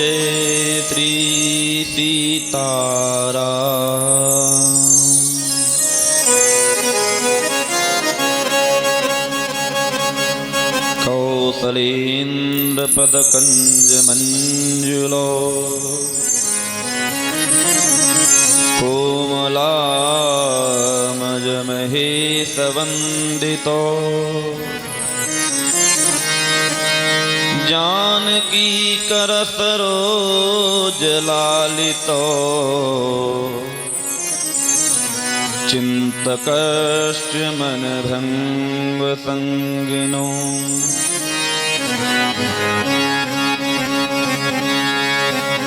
जय श्री सीताराम। कौसलेन्द्र पदकंज मंजुलो कोमलामज महेश वंदितो जानकी कर सरोज लालितो चिंतकश्च मन भंग संगिनो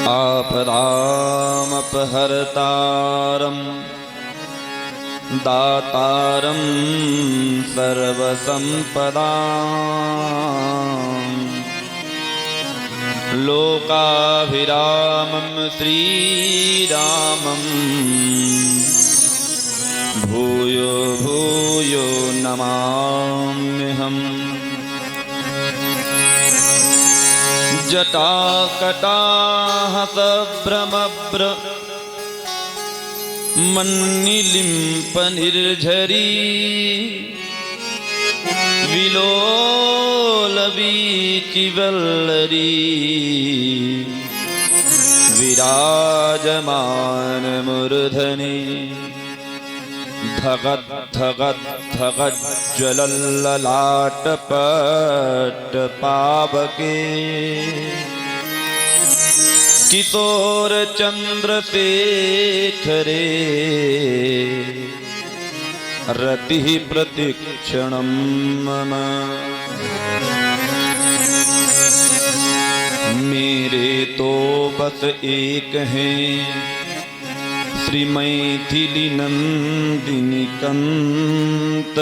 आपदामपहर्तारं दातारं सर्वसंपदां लोकाभिरामं श्रीरामं भूयो भूयो नमाम्यहम्। जटाकटाहस भ्रमभ्र मन्निलिम्प निर्झरी विलोलवीचिवल्लरी विराजमान मूर्धनि धगत् धगत् धगत् ज्वलल्ललाटपट पावके किशोर चंद्रशेखरे रतिः प्रतिक्षणं मम। मेरे तो बस एक हैं श्री मैथिली नंदिनी कंत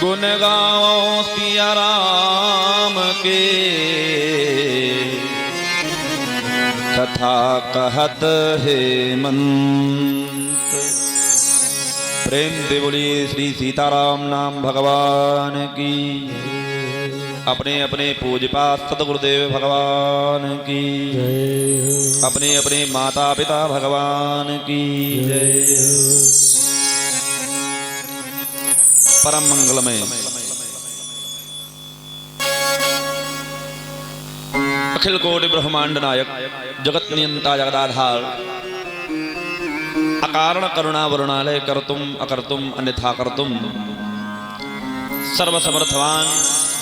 गुण गाओ सिया राम के कथा कहत हेमंत। प्रेम से बोलिए श्री सीताराम नाम भगवान की। अपने अपने पूज्यपाद सतगुरुदेव भगवान की, अपने अपने माता पिता भगवान की जय। परम मंगलमय अखिल कोटि ब्रह्मांड नायक जगत नियंता जगदाधार अकारण करुणा वरुणालय कर्तुम अकर्तुम अन्यथा कर्तुम सर्वसमर्थवान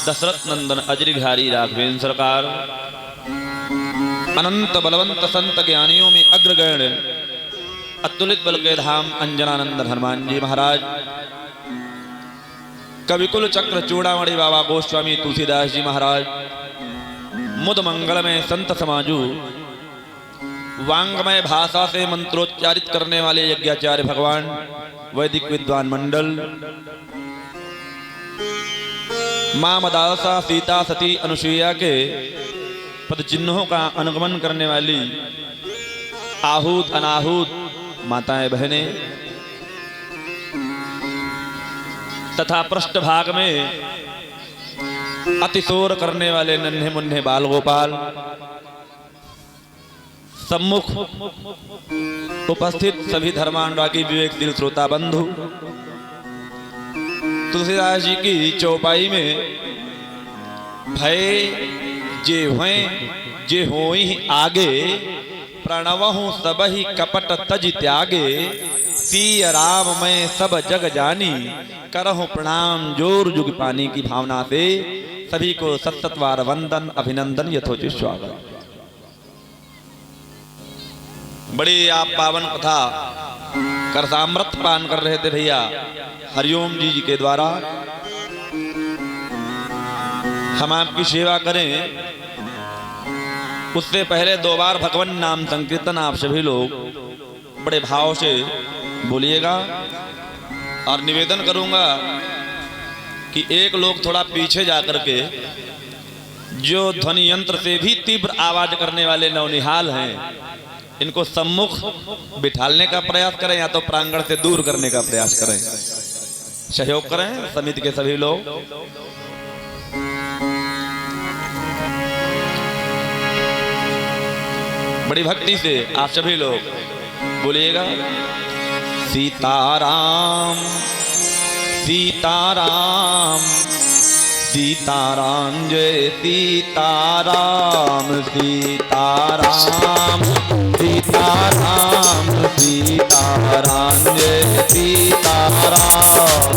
दशरथ नंदन अजरिघारी राघवेंद्र सरकार अनंत बलवंत संत ज्ञानियों में अग्रगण्य अतुलित बल के धाम अंजनानंद हनुमान जी महाराज, कविकुल चक्र चूड़ामणि बाबा गोस्वामी तुलसीदास जी महाराज, मुद मंगल में संत समाजू, वांगमय भाषा से मंत्रोच्चारित करने वाले यज्ञाचार्य भगवान, वैदिक विद्वान मंडल, मां मदालसा सीता सती अनुसुईया के पद चिन्हों का अनुगमन करने वाली आहूत अनाहूत माताएं बहनें तथा पृष्ठभाग में अतिशोर करने वाले नन्हे मुन्ने बाल गोपाल, सम्मुख उपस्थित सभी धर्मानुरागी विवेकशील श्रोता बंधु, तुलसीदास जी की चौपाई में भय जे होई आगे प्रणवहु सबहि कपट तज त्यागे सिय राम मैं सब जग जानी करहु प्रणाम जोर जुग पानी की भावना से सभी को सततवार वंदन अभिनंदन यथोचित स्वागत। बड़ी आप पावन कथा करसामृत पान कर रहे थे भैया हरिओम जी के द्वारा। हम आपकी सेवा करें उससे पहले 2 बार भगवान नाम संकीर्तन आप सभी लोग बड़े भाव से बोलिएगा। और निवेदन करूंगा कि एक लोग थोड़ा पीछे जाकर के जो ध्वनि यंत्र से भी तीव्र आवाज करने वाले नवनिहाल हैं इनको सम्मुख बिठालने का प्रयास करें या तो प्रांगण से दूर करने का प्रयास करें। सहयोग करें समिति के सभी लोग। बड़ी भक्ति से आप सभी लोग बोलिएगा। सीताराम सीताराम सीताराम जय सीताराम सीताराम सीताराम सीताराम जय सीताराम।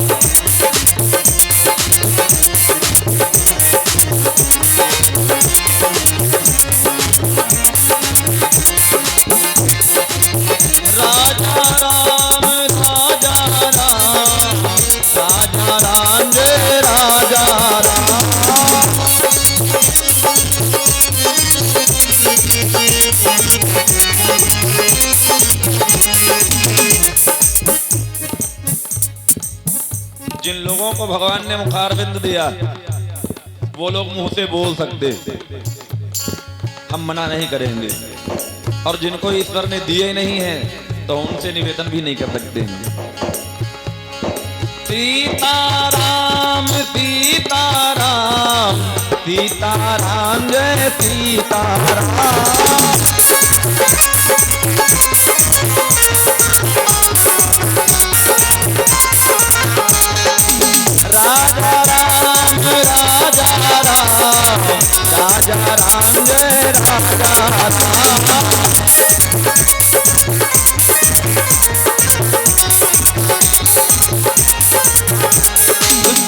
राजा राम राजा राम राजा राम जय राजा राम। जिन लोगों को भगवान ने मुखारविंद दिया वो लोग मुंह से बोल सकते, हम मना नहीं करेंगे, और जिनको ईश्वर ने दिए ही नहीं है तो उनसे निवेदन भी नहीं कर सकते हैं। सीताराम सीताराम सीताराम जय सीताराम। राजा राम राजा राम राजा राम जय राजा राम।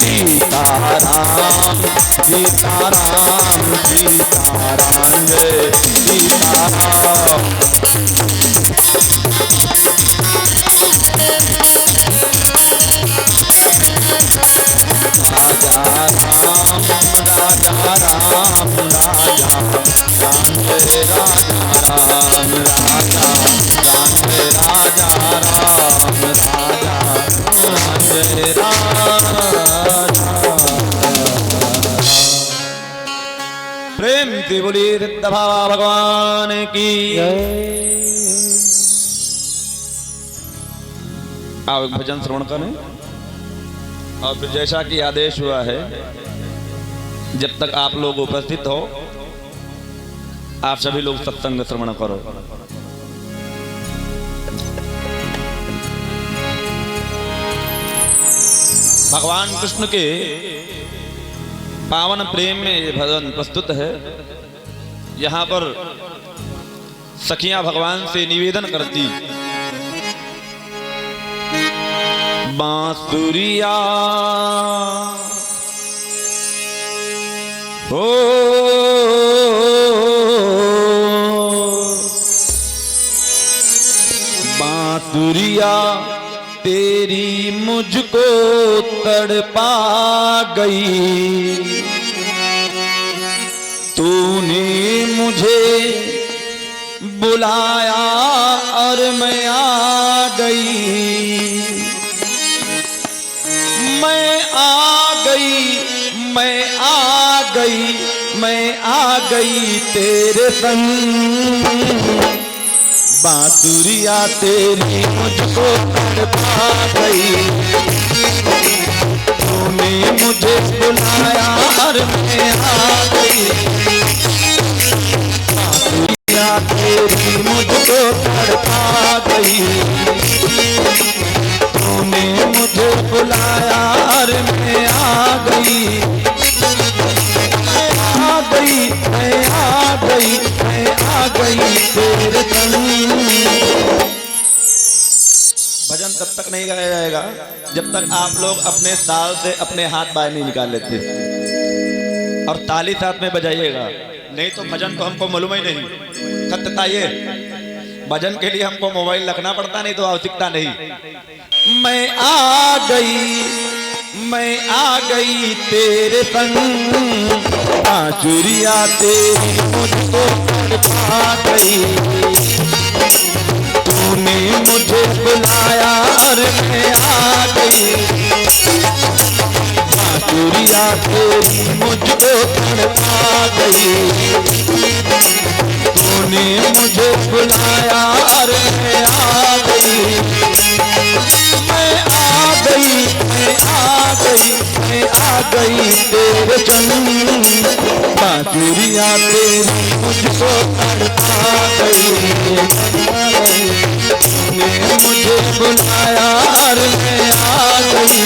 सीताराम सीताराम सीताराम जय सीताराम। राजा राम राजा राम राजा राम जय राजा राम राजा राम जय राजा राम राजा राम जय प्रेम से बोलिए सिद्ध बाबा भगवान की। आप भजन श्रवण करें और फिर जैसा कि आदेश हुआ है जब तक आप लोग उपस्थित हो आप सभी लोग सत्संग श्रवण करो। भगवान कृष्ण के पावन प्रेम में ये भजन प्रस्तुत है। यहाँ पर सखियां भगवान से निवेदन करती, बांसुरिया हो बांसुरिया तेरी मुझको तड़पा गई, तूने मुझे बुलाया और मैं आ गई, मैं आ गई मैं आ गई मैं आ गई तेरे संग। बांसुरिया तेरी मुझको तड़पा गई, तूने मुझे बुलाया और मैं आ गई। बांसुरिया तेरी मुझको तड़पा गई, तूने मुझे बुलाया और मैं आ गई। मैं आ गई मैं आ गई मैं आ गई तेरे संग। भजन तब तक नहीं गाया जाएगा जब तक आप लोग अपने ताल से अपने हाथ बाहर नहीं निकाल लेते, और ताली साथ में बजाइएगा, नहीं तो भजन को हमको मालूम ही नहीं। सत्यता ये भजन के लिए हमको मोबाइल रखना पड़ता, नहीं तो आवश्यकता नहीं। मैं आ गई तेरे संग, बांसुरिया तेरी मुझको तड़पा गई, तूने मुझे बुलाया और मैं आ गई। बांसुरिया तेरी मुझको तड़पा गई, तूने मुझे बुलाया और मैं आ गई। मैं आ गई मैं आ गई मैं आ गई तेरे संग। बांसुरियां तेरी मुझको तड़पा गई, तूने मुझे बुलाया और मैं आ गई।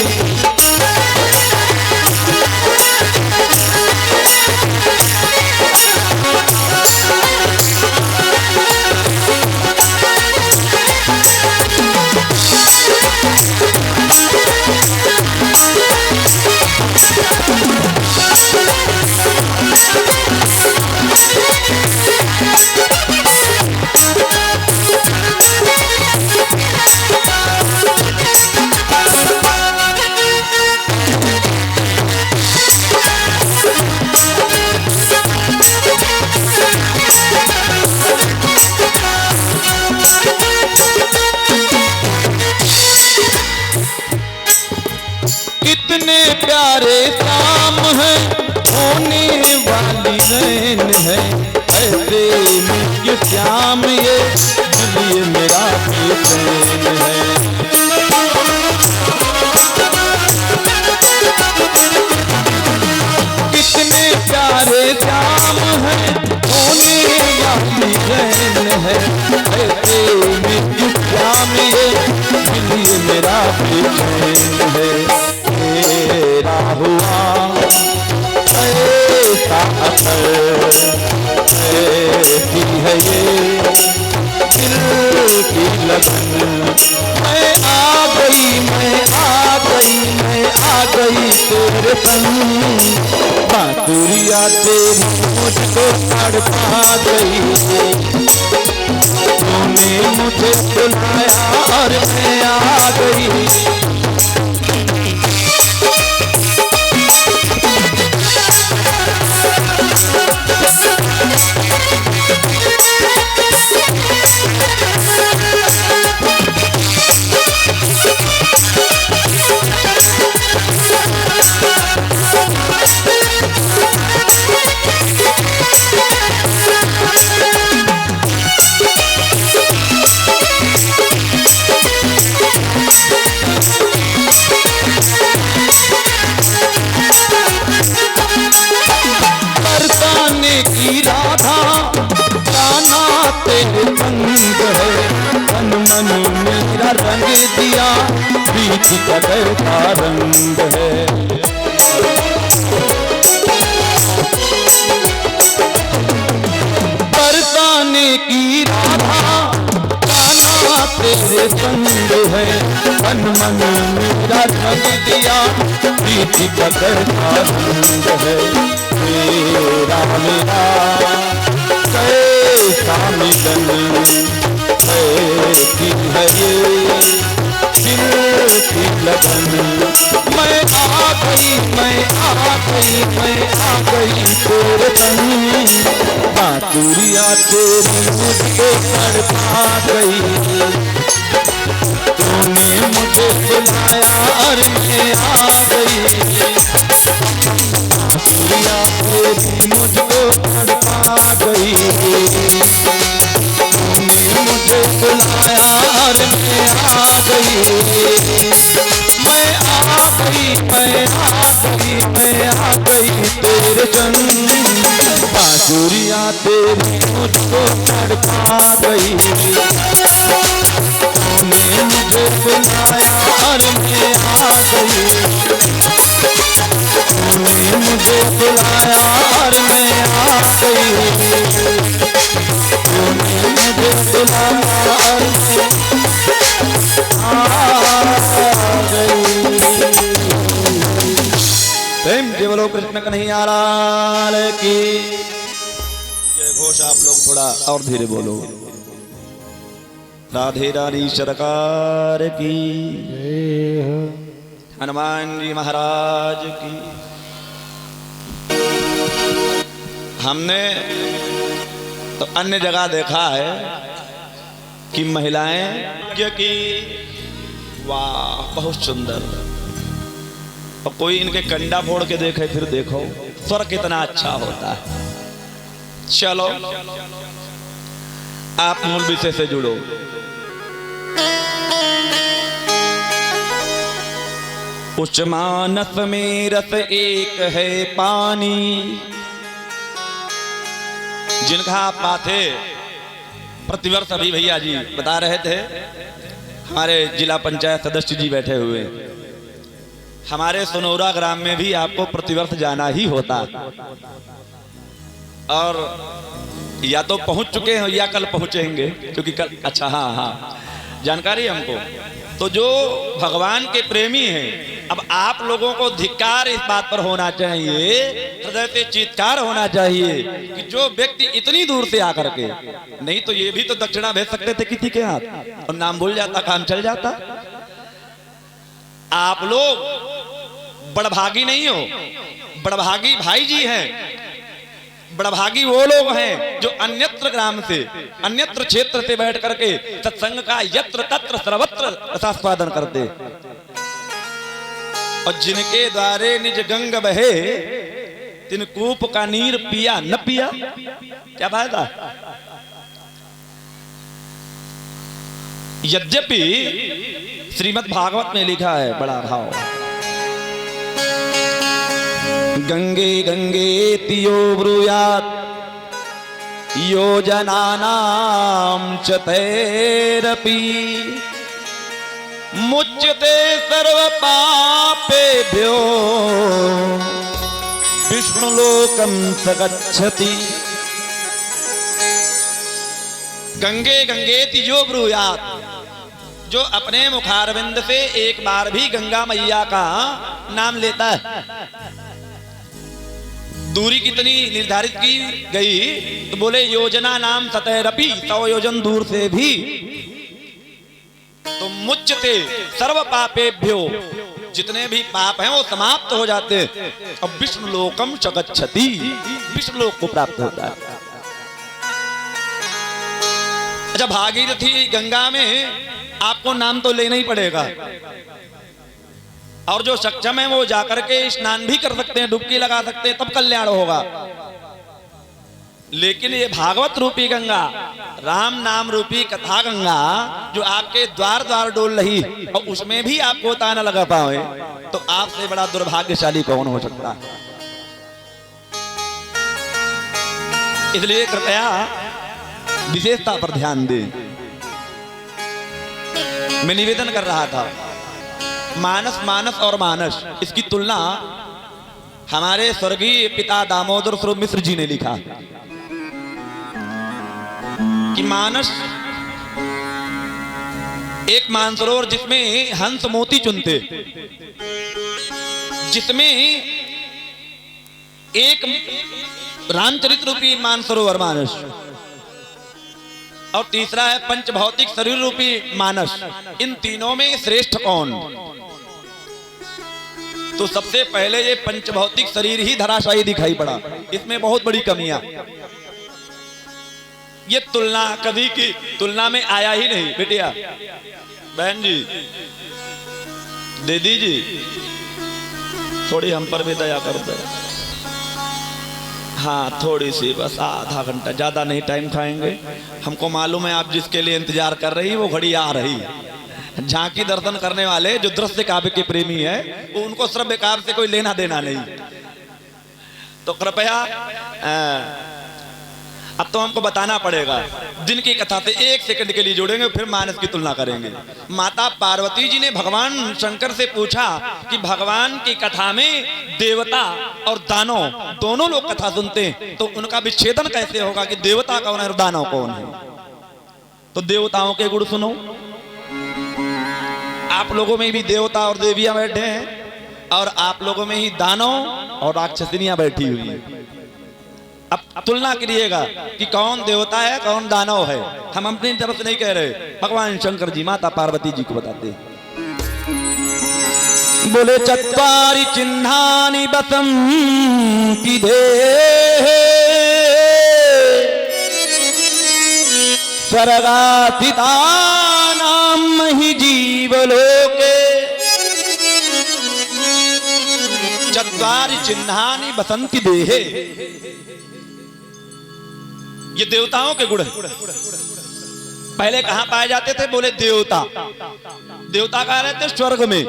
कितने प्यारे शाम है, होने वाली रैन है, ऐसे में श्याम ये दिल मेरा बेचैन है। कितने प्यारे शाम है, होने वाली रैन है, ऐसे में श्याम ये दिल मेरा बेचैन है। तेरा हुआ ऐसा असर, ऐसी है ये दिल की लगन। मैं आ गई, मैं आ गई, मैं आ गई तेरे संग। बांसुरियां तेरी मुझको तड़पा गई, तूने मुझे बुलाया और मैं आ गई। की राधा गाना तेरे संग है, तन मन मेरा रंग दिया बीच कदर का रंग है। बरसाने की राधा गाना तेरे संग है, तन मन मेरा रंग दिया बीच कदर का रंग है। मेरा मेरा कैसा मिलन कैसी है ये दिल की लगन। मैं आ गई, मैं आ गई, मैं आ गई तेरे संग। बांसुरियां तेरी मुझको तड़पा गई, तूने मुझे बुलाया और मैं आ गई। बांसुरियां तेरी मुझको तड़पा गई, तूने मुझे बुलाया और मैं आ गई। मैं आ गई, मैं आ गई, मैं आ गई तेरे संग। बांसुरियां तेरी मुझको तड़पा गई, तूने मुझे बुलाया और मैं आ गई। तूने मुझे बुलाया और मैं आ गई, तूने मुझे बुलाया और मैं आ गई। प्रेम से बोलो कृष्ण कन्हैया लाल की जय। घोष आप लोग थोड़ा और धीरे बोलो। राधे रानी सरकार की, हनुमान जी महाराज की। हमने तो अन्य जगह देखा है कि महिलाएं की वाह बहुत सुंदर, और कोई इनके कंडा फोड़ के देखे फिर देखो स्वर कितना अच्छा होता है। चलो आप मूल विषय से जुड़ो। उस मानस में रस एक है पानी, जिनका पाथे प्रतिवर्ष अभी भैया जी बता रहे थे, हमारे जिला पंचायत सदस्य जी बैठे हुए, हमारे सोनौरा ग्राम में भी आपको प्रतिवर्ष जाना ही होता, और या तो पहुंच चुके हैं या कल पहुंचेंगे, क्योंकि कल अच्छा हाँ जानकारी है हमको। तो जो भगवान के प्रेमी हैं, अब आप लोगों को धिक्कार इस बात पर होना चाहिए, हृदय से चीत्कार होना चाहिए कि जो व्यक्ति इतनी दूर से आकर के, नहीं तो ये भी तो दक्षिणा भेज सकते थे किसी के हाथ और नाम भूल जाता, काम चल जाता। आप लोग बड़भागी नहीं हो, बड़भागी भाई जी हैं। बड़भागी वो लोग हैं जो अन्यत्र ग्राम से, अन्यत्र क्षेत्र से बैठ करके सत्संग का यत्र तत्र सर्वत्र रसास्वादन करते, और जिनके द्वारे निज गंग बहे तिन कूप का नीर पिया न पिया, क्या फायदा। यद्यपि श्रीमद् भागवत में लिखा है बड़ा भाव, गंगे गंगे तियो ब्रूयात् योजनानां च तैरपि मुच्यते सर्व पापेभ्यो विष्णुलोकं स गच्छति। गंगे गंगे तियो ब्रूयात्, जो अपने मुखारविंद से एक बार भी गंगा मैया का नाम लेता है। दूरी कितनी निर्धारित की गई, तो बोले योजना नाम सतैरपि, 100 योजन दूर से भी, तो मुच्यते सर्व पापेभ्यो, जितने भी पाप हैं वो समाप्त हो जाते, और विष्णु लोकम च गच्छति, विष्णु लोक को प्राप्त होता है। अच्छा, भागीरथी गंगा में आपको नाम तो लेना ही पड़ेगा, और जो सक्षम है वो जाकर के स्नान भी कर सकते हैं, डुबकी लगा सकते हैं, तब कल्याण होगा। लेकिन ये भागवत रूपी गंगा, राम नाम रूपी कथा गंगा, जो आपके द्वार द्वार डोल रही, और उसमें भी आपको ताना लगा पाए, तो आपसे बड़ा दुर्भाग्यशाली कौन हो सकता है। इसलिए कृपया विशेषता पर ध्यान दें। मैं निवेदन कर रहा था, मानस मानस और मानस, इसकी तुलना हमारे स्वर्गीय पिता दामोदर स्वरूप मिश्र जी ने लिखा कि मानस एक मानसरोवर जिसमें हंस मोती चुनते, जिसमें एक रामचरित रूपी मानसरोवर मानस, और तीसरा है पंच भौतिक शरीर रूपी मानस। इन तीनों में श्रेष्ठ कौन? तो सबसे पहले ये पंच भौतिक शरीर ही धराशायी दिखाई पड़ा, इसमें बहुत बड़ी कमियां। ये तुलना कभी की तुलना में आया ही नहीं। बेटिया, बहन जी, दीदी जी, थोड़ी हम पर भी दया कर दो। हाँ, थोड़ी सी, बस आधा घंटा, ज्यादा नहीं टाइम खाएंगे। हमको मालूम है आप जिसके लिए इंतजार कर रही वो घड़ी आ रही। झांकी दर्शन करने वाले जो दृश्य काव्य के प्रेमी है, वो उनको श्रव्य काव्य से कोई लेना देना नहीं। तो कृपया अब तो हमको बताना पड़ेगा। दिन की कथा से 1 सेकंड के लिए जोड़ेंगे, फिर मानस की तुलना करेंगे। माता पार्वती जी ने भगवान शंकर से पूछा कि भगवान की कथा में देवता और दानव दोनों लोग कथा सुनते हैं, तो उनका विच्छेदन कैसे होगा कि देवता कौन है और दानव कौन है। तो देवताओं के गुण सुनो। आप लोगों में भी देवता और देवियां बैठे हैं, और आप लोगों में ही दानव और राक्षसिनियां बैठी हुई हैं। अब तुलना करिएगा कि कौन देवता है कौन दानव है। हम अपनी तरफ से नहीं कह रहे, भगवान शंकर जी माता पार्वती जी को बताते। बोले चत्वारि चिन्हानि बसंति देहे स्वर्गातितानां महि जीवलोके। चत्वारि चिन्हानि बसंति देहे, ये देवताओं के गुण हैं। पहले कहां पाए जाते थे? बोले देवता। देवता कहां रहते? स्वर्ग में।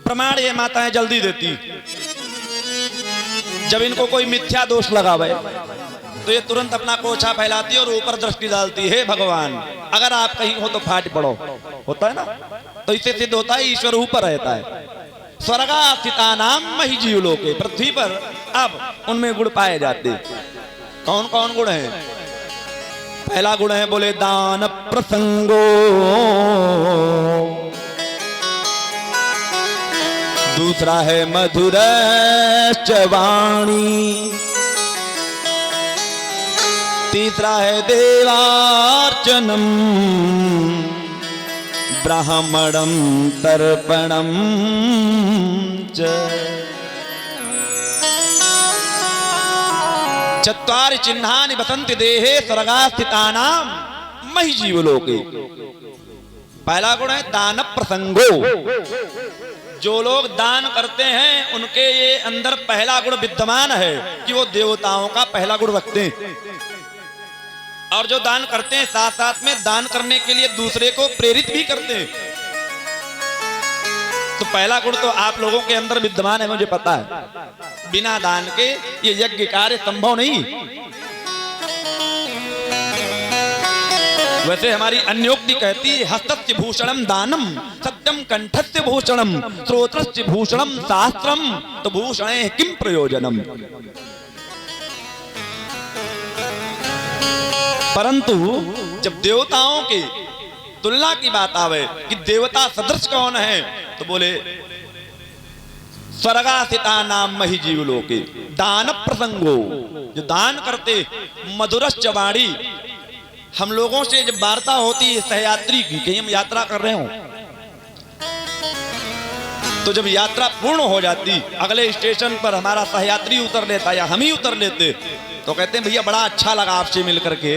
प्रमाण ये माताएं जल्दी देती। जब इनको कोई मिथ्या दोष लगावे, तो ये तुरंत अपना कोछा फैलाती है और ऊपर दृष्टि डालती है भगवान अगर आप कहीं हो तो फाट पड़ो, होता है ना। तो इससे सिद्ध होता है ईश्वर ऊपर रहता है। स्वर्गास्थितानाम मही जीवलोके, पृथ्वी पर अब उनमें गुण पाए जाते। कौन कौन गुण है? पहला गुण है बोले दान प्रसंगो, दूसरा है मधुरश्च वाणी, तीसरा है देवार्चनम, ब्राह्मणम तर्पणम च। चत्वारि चिन्हानि वसन्ति देहे स्वर्गास्थितानाम मही जीवलोके। पहला गुण है दान प्रसंगो, जो लोग दान करते हैं उनके ये अंदर पहला गुण विद्यमान है कि वो देवताओं का पहला गुण रखते हैं, और जो दान करते हैं साथ साथ में दान करने के लिए दूसरे को प्रेरित भी करते हैं। तो पहला गुण तो आप लोगों के अंदर विद्यमान है, मुझे पता है। बिना दान के ये यज्ञ कार्य संभव नहीं। वैसे हमारी अन्योक्ति कहती है हस्तस्य भूषणम दानम, सत्यम कंठस्य भूषणम, श्रोत्रस्य भूषणम शास्त्रम, तो भूषणे किम प्रयोजनम। परंतु जब देवताओं की तुलना की बात आवे कि देवता सदृश कौन है, तो बोले स्वर्गास्थितानाम मही जीवलोके। दान प्रसंगो, जो दान करते, मधुरश्च वाणी, हम लोगों से जब वार्ता होती है सहयात्री की, कहीं हम यात्रा कर रहे हो तो जब यात्रा पूर्ण हो जाती, अगले स्टेशन पर हमारा सहयात्री उतर लेता या हम ही उतर लेते, तो कहते हैं भैया बड़ा अच्छा लगा आपसे मिल करके,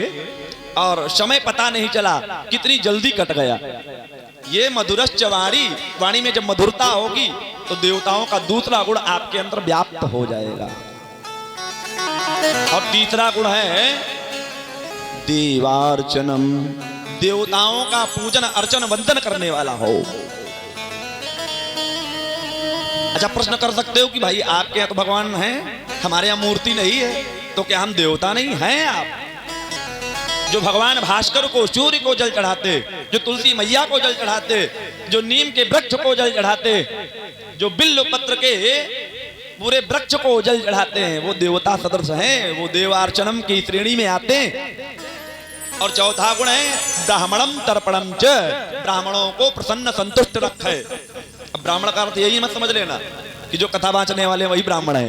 और समय पता नहीं चला कितनी जल्दी कट गया। ये मधुरश्च वाणी, वाणी में जब मधुरता होगी तो देवताओं का दूसरा गुण आपके अंदर व्याप्त हो जाएगा। और तीसरा गुण है देवार्चनम, देवताओं का पूजन अर्चन वंदन करने वाला हो। अच्छा, प्रश्न कर सकते हो कि भाई आपके यहाँ तो भगवान हैं, हमारे यहाँ मूर्ति नहीं है, तो क्या हम देवता नहीं हैं? आप जो भगवान भास्कर को, सूर्य को जल चढ़ाते, जो तुलसी मैया को जल चढ़ाते, जो नीम के वृक्ष को जल चढ़ाते, जो बिल्व पत्र के पूरे वृक्ष को जल चढ़ाते हैं, वो देवता सदृश हैं, वो देवार्चनम की श्रेणी में आते हैं। और चौथा गुण है ब्राह्मणम तर्पणम च, ब्राह्मणों को प्रसन्न संतुष्ट रखे। अब ब्राह्मण का अर्थ यही मत समझ लेना कि जो कथा बांचने वाले वही ब्राह्मण है।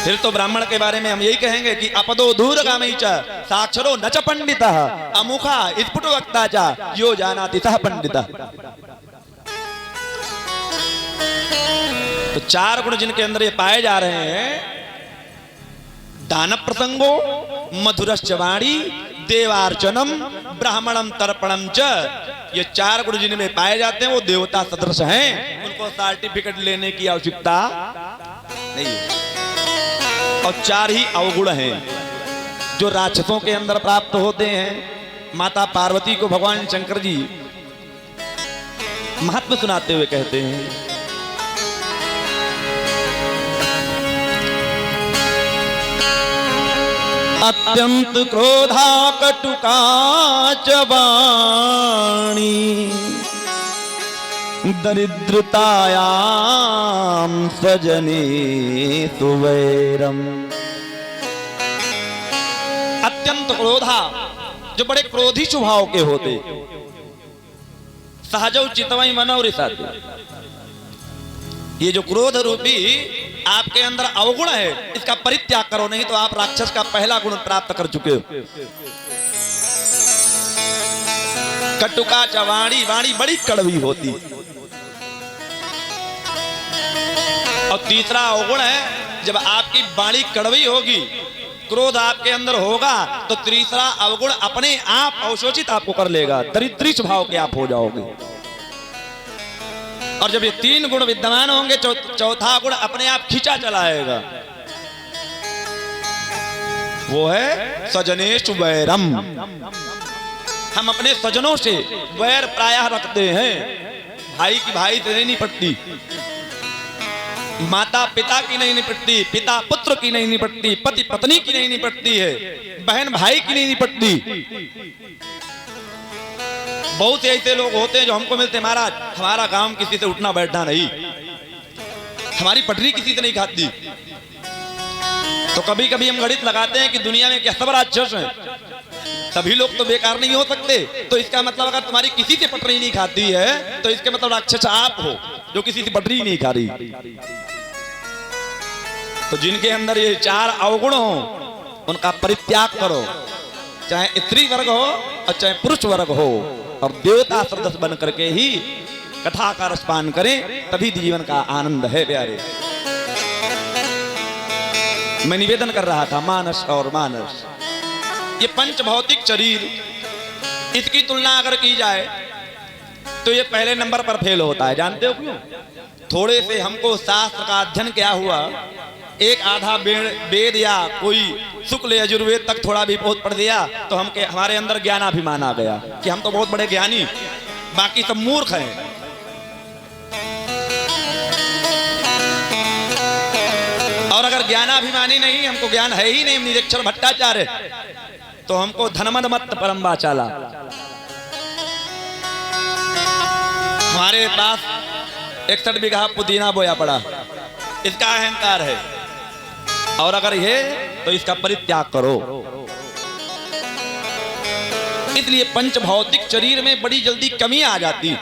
फिर तो ब्राह्मण के बारे में हम यही कहेंगे कि अपदो दूरगामी च, साक्षरो न च पंडितः, अमुखा स्फुट वक्ता च, यो जानाति सः पंडितः। तो चार गुण जिनके अंदर ये पाए जा रहे हैं, दान प्रसंगो, मधुरश्च वाणी, देवार्चनम, ब्राह्मणम तर्पणम च, ये चार गुण जिनमें पाए जाते हैं वो देवता सदृश हैं, उनको सर्टिफिकेट लेने की आवश्यकता नहीं है। और चार ही अवगुण हैं जो राक्षसों के अंदर प्राप्त होते हैं। माता पार्वती को भगवान शंकर जी महत्व सुनाते हुए कहते हैं, अत्यंत क्रोधा कटुका च वाणी, दरिद्रतायां सजने सुवैरम। अत्यंत क्रोधा, जो बड़े क्रोधी स्वभाव के होते, सहजौ चितवई मनोरिसाते। ये जो क्रोध रूपी आपके अंदर अवगुण है, इसका परित्याग करो, नहीं तो आप राक्षस का पहला गुण प्राप्त कर चुके हो। कटुका च वाणी, वाणी बड़ी कड़वी होती। और तीसरा अवगुण है, जब आपकी वाणी कड़वी होगी, क्रोध आपके अंदर होगा, तो तीसरा अवगुण अपने आप अवशोषित आपको कर लेगा, दरिद्री स्वभाव के आप हो जाओगे। और जब ये तीन गुण विद्यमान होंगे, चौथा गुण अपने आप खींचा चलाएगा, वो है सजनेश वैरम। हम अपने सजनों से वैर प्रायः रखते हैं, भाई की भाई से नहीं पटती। माता पिता की नहीं निपटती, पिता पुत्र की नहीं निपटती, पति पत्नी की नहीं निपटती है, बहन भाई की नहीं निपटती। बहुत से ऐसे लोग होते हैं जो हमको मिलते, महाराज हमारा काम किसी से उठना बैठना नहीं, हमारी पटरी किसी से नहीं खाती। तो कभी कभी हम गणित लगाते हैं कि दुनिया में क्या सब राक्षस हैं, सभी लोग तो बेकार नहीं हो सकते। तो इसका मतलब अगर तुम्हारी किसी से पटरी नहीं खाती है तो इसके मतलब राक्षस आप हो जो किसी से पटरी नहीं खा रही। तो जिनके अंदर ये चार अवगुण हो उनका परित्याग करो, चाहे स्त्री वर्ग हो और चाहे पुरुष वर्ग हो, और देवता सदस्य बन करके ही कथा का रसपान करें, तभी जीवन का आनंद है प्यारे। मैं निवेदन कर रहा था मानस और मानस, ये पंच भौतिक शरीर, इसकी तुलना अगर की जाए तो ये पहले नंबर पर फेल होता है। जानते हो क्यों? थोड़े से हमको शास्त्र का अध्ययन क्या हुआ, एक आधा वेद या कोई शुक्ल यजुर्वेद तक थोड़ा भी बहुत पढ़ दिया तो हमारे अंदर ज्ञानाभिमान आ गया कि हम तो बहुत बड़े ज्ञानी, बाकी सब मूर्ख हैं। और अगर ज्ञानाभिमानी नहीं, हमको ज्ञान है ही नहीं, निरक्षर भट्टाचार्य, तो हमको धनमद मत परम्बा चाला। हमारे पास 61 बीघा पुदीना बोया पड़ा, इसका अहंकार है। और अगर ये तो इसका परित्याग करो। इसलिए पंच भौतिक शरीर में बड़ी जल्दी कमी आ जाती।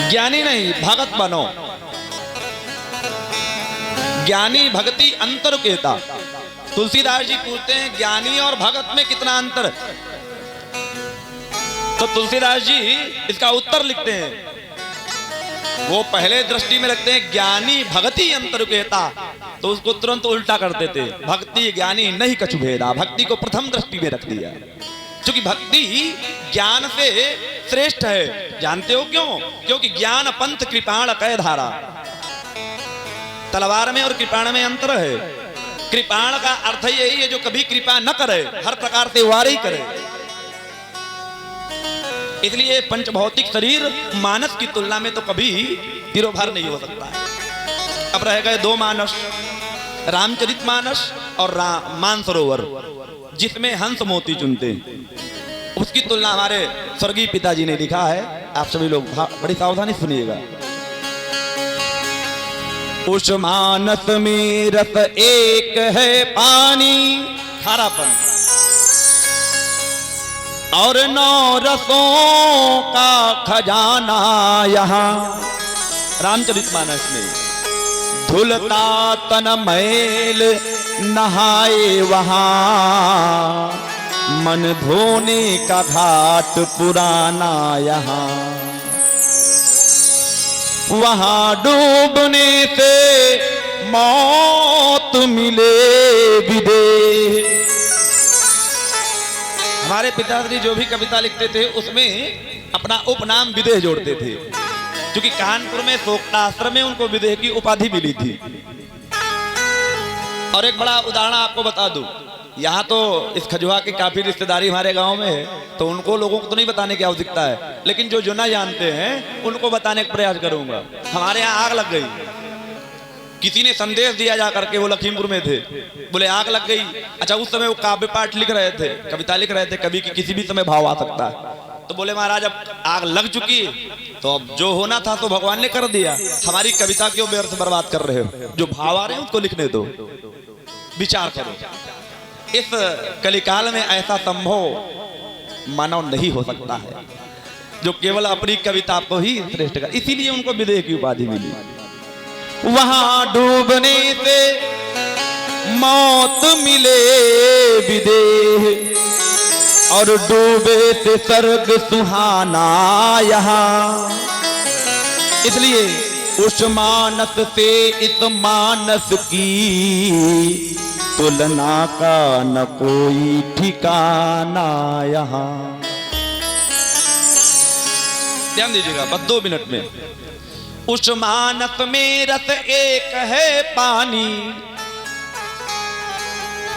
ज्ञानी नहीं, भगत बनो। ज्ञानी भक्ति अंतर कहता। तुलसीदास जी पूछते हैं ज्ञानी और भगत में कितना अंतर है, तो तुलसीदास जी इसका उत्तर लिखते हैं। वो पहले दृष्टि में रखते हैं ज्ञानी भक्ति अंतर कहता, तो उसको तुरंत उल्टा कर देते, भक्ति ज्ञानी नहीं कछु भेदा। भक्ति को प्रथम दृष्टि में रख दिया, क्योंकि भक्ति ज्ञान से श्रेष्ठ है। जानते हो क्यों? क्योंकि ज्ञान पंथ कृपाण कह धारा। तलवार में और कृपाण में अंतर है। कृपाण का अर्थ यही है जो कभी कृपा न करे, हर प्रकार से वार ही करे। इसलिए पंच भौतिक शरीर मानस की तुलना में तो कभी तिरोभार नहीं हो सकता है। अब रह गए दो मानस, रामचरित मानस और मानसरोवर, जिसमें हंस मोती चुनते। उसकी तुलना हमारे स्वर्गीय पिताजी ने लिखा है, आप सभी लोग बड़ी सावधानी सुनिएगा। उस मानस में रस एक है पानी, खारापन, और 9 रसों का खजाना यहाँ। रामचरितमानस में धुलता तन मैल नहाए वहाँ, मन धोने का घाट पुराना यहाँ। वहाँ डूबने से मौत मिले विदेह। हमारे पिताश्री जो भी कविता लिखते थे उसमें अपना उपनाम विदेह जोड़ते थे, क्योंकि कानपुर में शोकताश्रम में उनको विदेह की उपाधि मिली थी। और एक बड़ा उदाहरण आपको बता दूं, यहाँ तो इस खजुआ की काफी रिश्तेदारी हमारे गांव में है, तो उनको लोगों को तो नहीं बताने की आवश्यकता है, लेकिन जो ना जानते हैं उनको बताने का प्रयास करूंगा। हमारे यहाँ आग लग गई, किसी ने संदेश दिया जा करके, वो लखीमपुर में थे, बोले आग लग गई। अच्छा, उस समय वो काव्य पाठ लिख रहे थे, कविता लिख रहे थे, कवि की किसी भी समय भाव आ सकता है। तो बोले महाराज अब आग लग चुकी तो अब जो होना था तो भगवान ने कर दिया, हमारी कविता क्यों व्यर्थ बर्बाद कर रहे हो, जो भाव आ रहे हैं उसको लिखने दो, विचार करो। इस कलिकाल में ऐसा संभव मानव नहीं हो सकता है जो केवल अपनी कविता को ही श्रेष्ठ कर, इसीलिए उनको विदेह की उपाधि मिली। वहां डूबने से मौत मिले विदेह, और डूबे से स्वर्ग सुहाना यहाँ। इसलिए उस मानस से इस मानस की तुलना का न कोई ठिकाना यहाँ। ध्यान दीजिएगा बस 2 मिनट में। उस मानस में रस एक है पानी।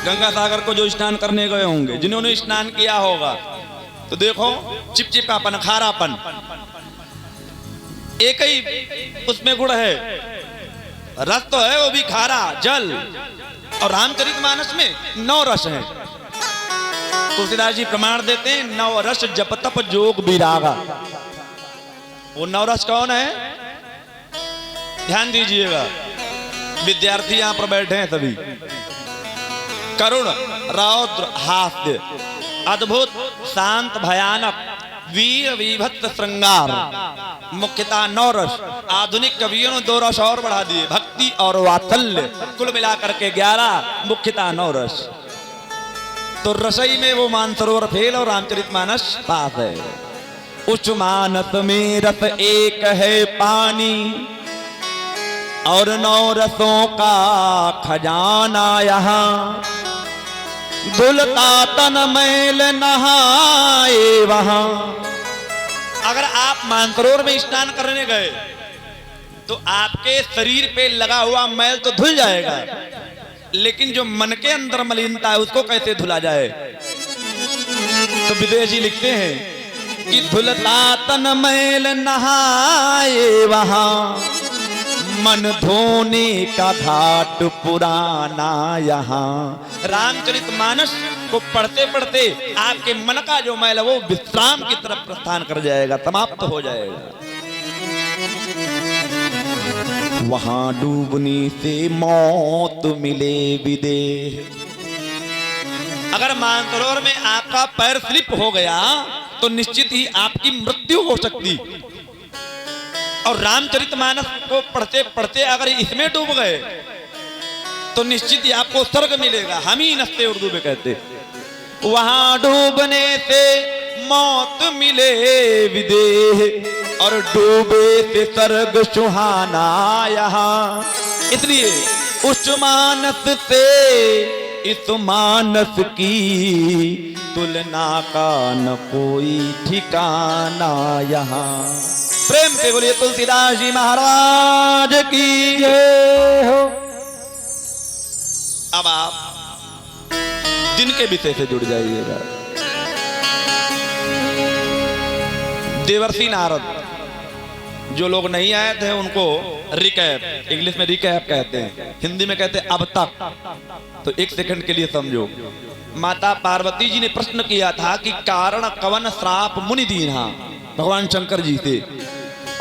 गंगा सागर को जो स्नान करने गए होंगे, जिन्होंने स्नान किया होगा, तो देखो चिपचिपापन, खारापन, एक ही उसमें गुण है, रस तो है वो भी खारा जल, और रामचरितमानस में 9 रस हैं। तुलसीदास जी प्रमाण देते हैं 9 रस जप तप जोग विरागा। वो 9 रस कौन है? ध्यान दीजिएगा, विद्यार्थी यहां पर बैठे हैं सभी। करुण, रौद्र, हास्य, अद्भुत, शांत, भयानक, वीर, विभत्स, श्रृंगार, मुख्यतः 9 रस। आधुनिक कवियों ने 2 रस और बढ़ा दिए, भक्ति और वात्सल्य, कुल मिलाकर के 11, मुख्यतः 9 रस। तो रसई में वो मानसरोवर फेल और रामचरितमानस पास है। उच्च मानस में रस एक है पानी, और 9 रसों का खजाना यहाँ, धुलता तन मैल नहाए वहां। अगर आप मानसरोवर में स्नान करने गए तो आपके शरीर पे लगा हुआ मैल तो धुल जाएगा, लेकिन जो मन के अंदर मलिनता है उसको कैसे धुला जाए? तो विदेश जी लिखते हैं कि धुलता तन मैल नहाए वहां, मन धोने का घाट पुराना यहाँ। रामचरितमानस को पढ़ते पढ़ते आपके मन का जो मैल है वो विश्राम की तरफ प्रस्थान कर जाएगा, समाप्त हो जाएगा। वहां डूबने से मौत मिले विदेह। अगर मानसरोवर में आपका पैर स्लिप हो गया तो निश्चित ही आपकी मृत्यु हो सकती। और रामचरितमानस को पढ़ते पढ़ते अगर इसमें डूब गए तो निश्चित ही आपको स्वर्ग मिलेगा। हम ही नस्ते उर्दू में कहते, वहां डूबने से मौत मिले विदेह, और डूबे से स्वर्ग सुहाना यहाँ। इसलिए उस मानस से इस मानस की तुलना का न कोई ठिकाना यहाँ। प्रेम से बोलिए तुलसीदास जी महाराज की जय हो। अब आप दिन के विषय से जुड़ जाइएगा। देवर्षि नारद, जो लोग नहीं आए थे उनको रिकैप, इंग्लिश में रिकैप कहते हैं, हिंदी में कहते हैं अब तक। तो 1 सेकंड के लिए समझो। माता पार्वती जी ने प्रश्न किया था कि कारण कवन श्राप मुनि दीन्हा, भगवान शंकर जी से,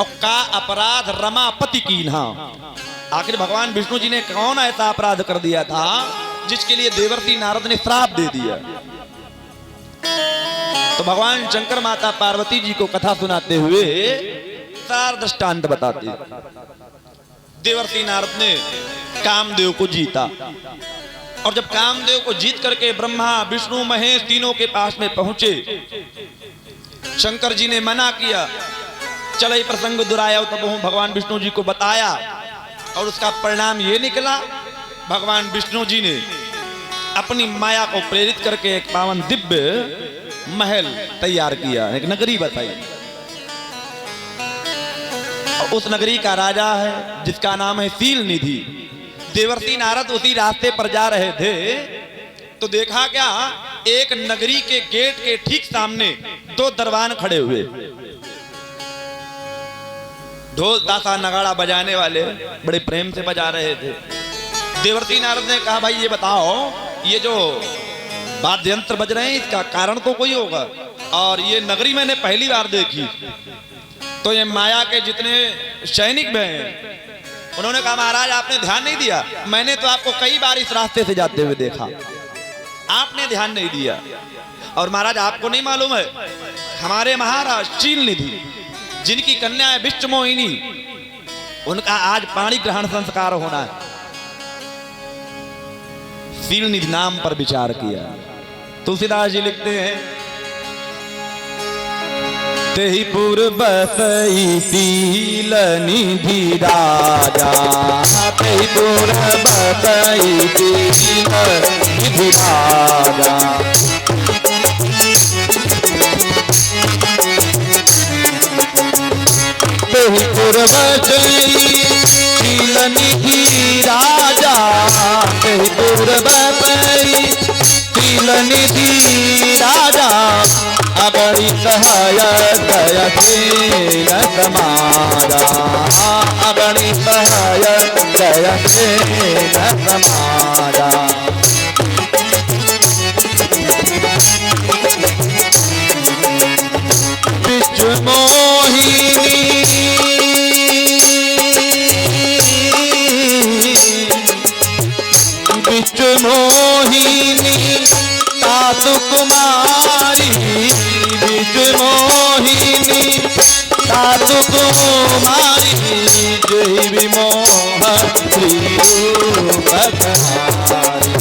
और का अपराध रमापति कीन्हा। आखिर भगवान विष्णु जी ने कौन ऐसा अपराध कर दिया था जिसके लिए देवर्षि नारद ने श्राप दे दिया? तो भगवान शंकर माता पार्वती जी को कथा सुनाते हुए सार दृष्टांत बताते। देवर्षि नारद ने कामदेव को जीता, और जब कामदेव को जीत करके ब्रह्मा विष्णु महेश तीनों के पास में पहुंचे, शंकर जी ने मना किया, चल ही प्रसंग दुराया। तब भगवान विष्णु जी को बताया, और उसका परिणाम ये निकला, भगवान विष्णु जी ने अपनी माया को प्रेरित करके एक पावन दिव्य महल तैयार किया, एक नगरी बताई। और उस नगरी का राजा है जिसका नाम है शील निधि। देवर्षि नारद उसी रास्ते पर जा रहे थे तो देखा क्या, एक नगरी के गेट के ठीक सामने 2 दरबान खड़े हुए, ढोल ताशा नगाड़ा बजाने वाले, बड़े प्रेम से बजा रहे थे। देवर्षि नारद ने कहा, भाई ये बताओ, ये जो वाद्य यंत्र बज रहे हैं इसका कारण तो कोई होगा, और ये नगरी मैंने पहली बार देखी। तो ये माया के जितने सैनिक हैं उन्होंने कहा, महाराज आपने ध्यान नहीं दिया, मैंने तो आपको कई बार इस रास्ते से जाते हुए देखा, आपने ध्यान नहीं दिया। और महाराज आपको नहीं मालूम है, हमारे महाराज शील निधि जिनकी कन्या है विश्व मोहिनी, उनका आज पाणी ग्रहण संस्कार होना है। शील निधि नाम पर विचार किया। तुलसीदास जी लिखते हैं, तेहि पूर्व सई शील निधि राजा, तेहि पूर्व सई शील निधि राजा, तेहि पूर्व सई शील निधि राजा, तेहि पूर्व सई शील निधि राजा, अगणित है दयाशील समान, समाजा अगणित हय गय तेन समाजा। बिच मोहिनी बिच मोहिनी तातु कुमारी बिच मोहिनी तातु कुमारी जय विमोह श्रीरूप धारी।